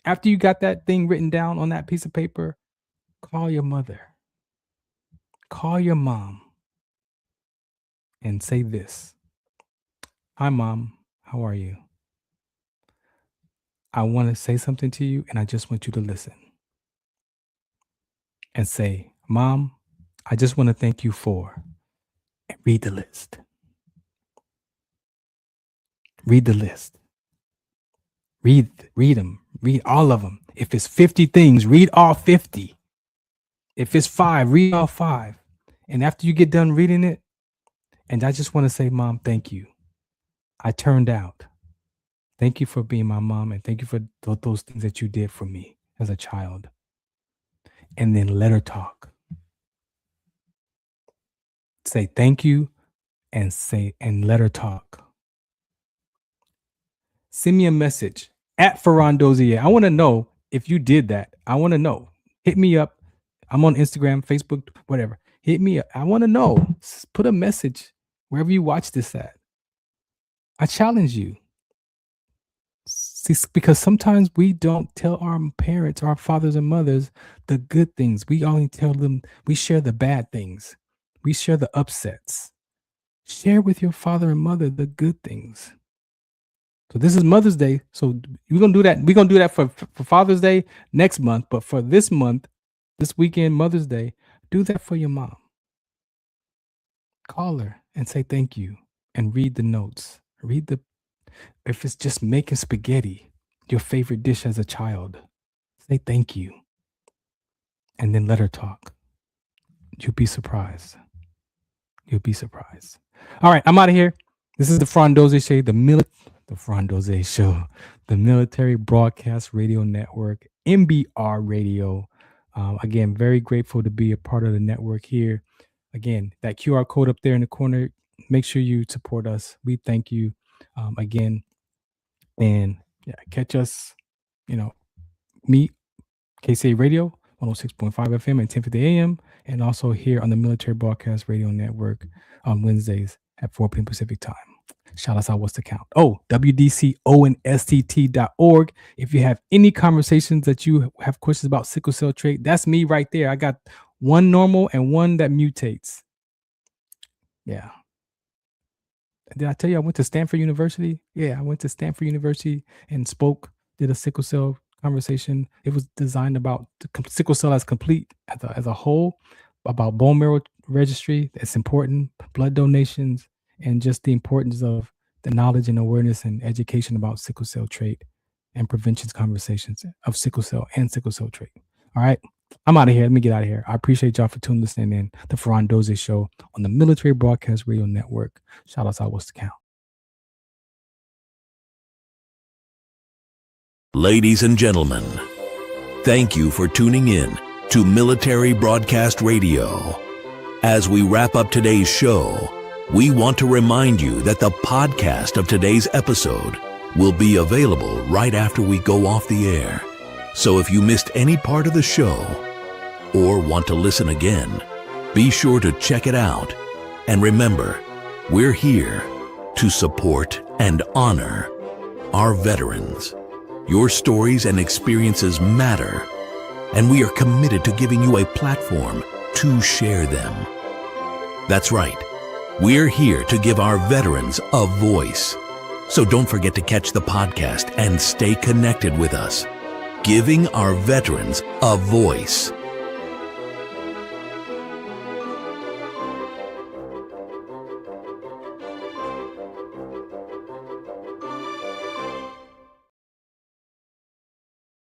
After you got that thing written down on that piece of paper, call your mother, call your mom, and say this: Hi, Mom. How are you? I want to say something to you, and I just want you to listen. And say, Mom, I just want to thank you for. Read the list. Read the list. Read them. Read all of them. If it's 50 things, read all 50. If it's 5, read all 5. And after you get done reading it, and I just want to say, Mom, thank you. I turned out. Thank you for being my mom, and thank you for those things that you did for me as a child. And then let her talk. Say thank you and let her talk. Send me a message at Farron Dozier. I want to know if you did that. I want to know. Hit me up. I'm on Instagram, Facebook, whatever. Hit me up. I want to know. Put a message wherever you watch this at. I challenge you. See, because sometimes we don't tell our parents, our fathers and mothers, the good things. We only tell them, we share the bad things. We share the upsets. Share with your father and mother the good things. So this is Mother's Day. So we're going to do that. We're going to do that for Father's Day next month. But for this month, this weekend, Mother's Day, do that for your mom. Call her and say thank you and read the notes. If it's just making spaghetti, your favorite dish as a child, say thank you. And then let her talk. You'll be surprised. You'll be surprised. All right, I'm out of here. This is the Farron Dozier Show, the Farron Dozier Show, the Military Broadcast Radio Network, MBR Radio. Again, very grateful to be a part of the network here. Again, that QR code up there in the corner, make sure you support us. We thank you again. And yeah, catch us, me, KCA Radio, 106.5 FM and 10:50 AM, and also here on the Military Broadcast Radio Network on Wednesdays at 4 p.m. Pacific Time. Shout us out, what's the count? Oh, WDCONSTT.org. If you have any conversations that you have questions about sickle cell trait, that's me right there. I got one normal and one that mutates. Yeah. Did I tell you I went to Stanford University? Yeah, I went to Stanford University and did a sickle cell conversation. It was designed about sickle cell as complete, as a whole, about bone marrow registry. It's important, blood donations, and just the importance of the knowledge and awareness and education about sickle cell trait and prevention conversations of sickle cell and sickle cell trait. All right, I'm out of here. Let me get out of here. I appreciate y'all for listening in. The Farron Dozier Show on the Military Broadcast Radio Network. Shout us out, what's the count? Ladies and gentlemen, thank you for tuning in to Military Broadcast Radio. As we wrap up today's show, we want to remind you that the podcast of today's episode will be available right after we go off the air. So if you missed any part of the show or want to listen again, be sure to check it out. And remember, we're here to support and honor our veterans. Your stories and experiences matter, and we are committed to giving you a platform to share them. That's right. We're here to give our veterans a voice. So don't forget to catch the podcast and stay connected with us. Giving our veterans a voice.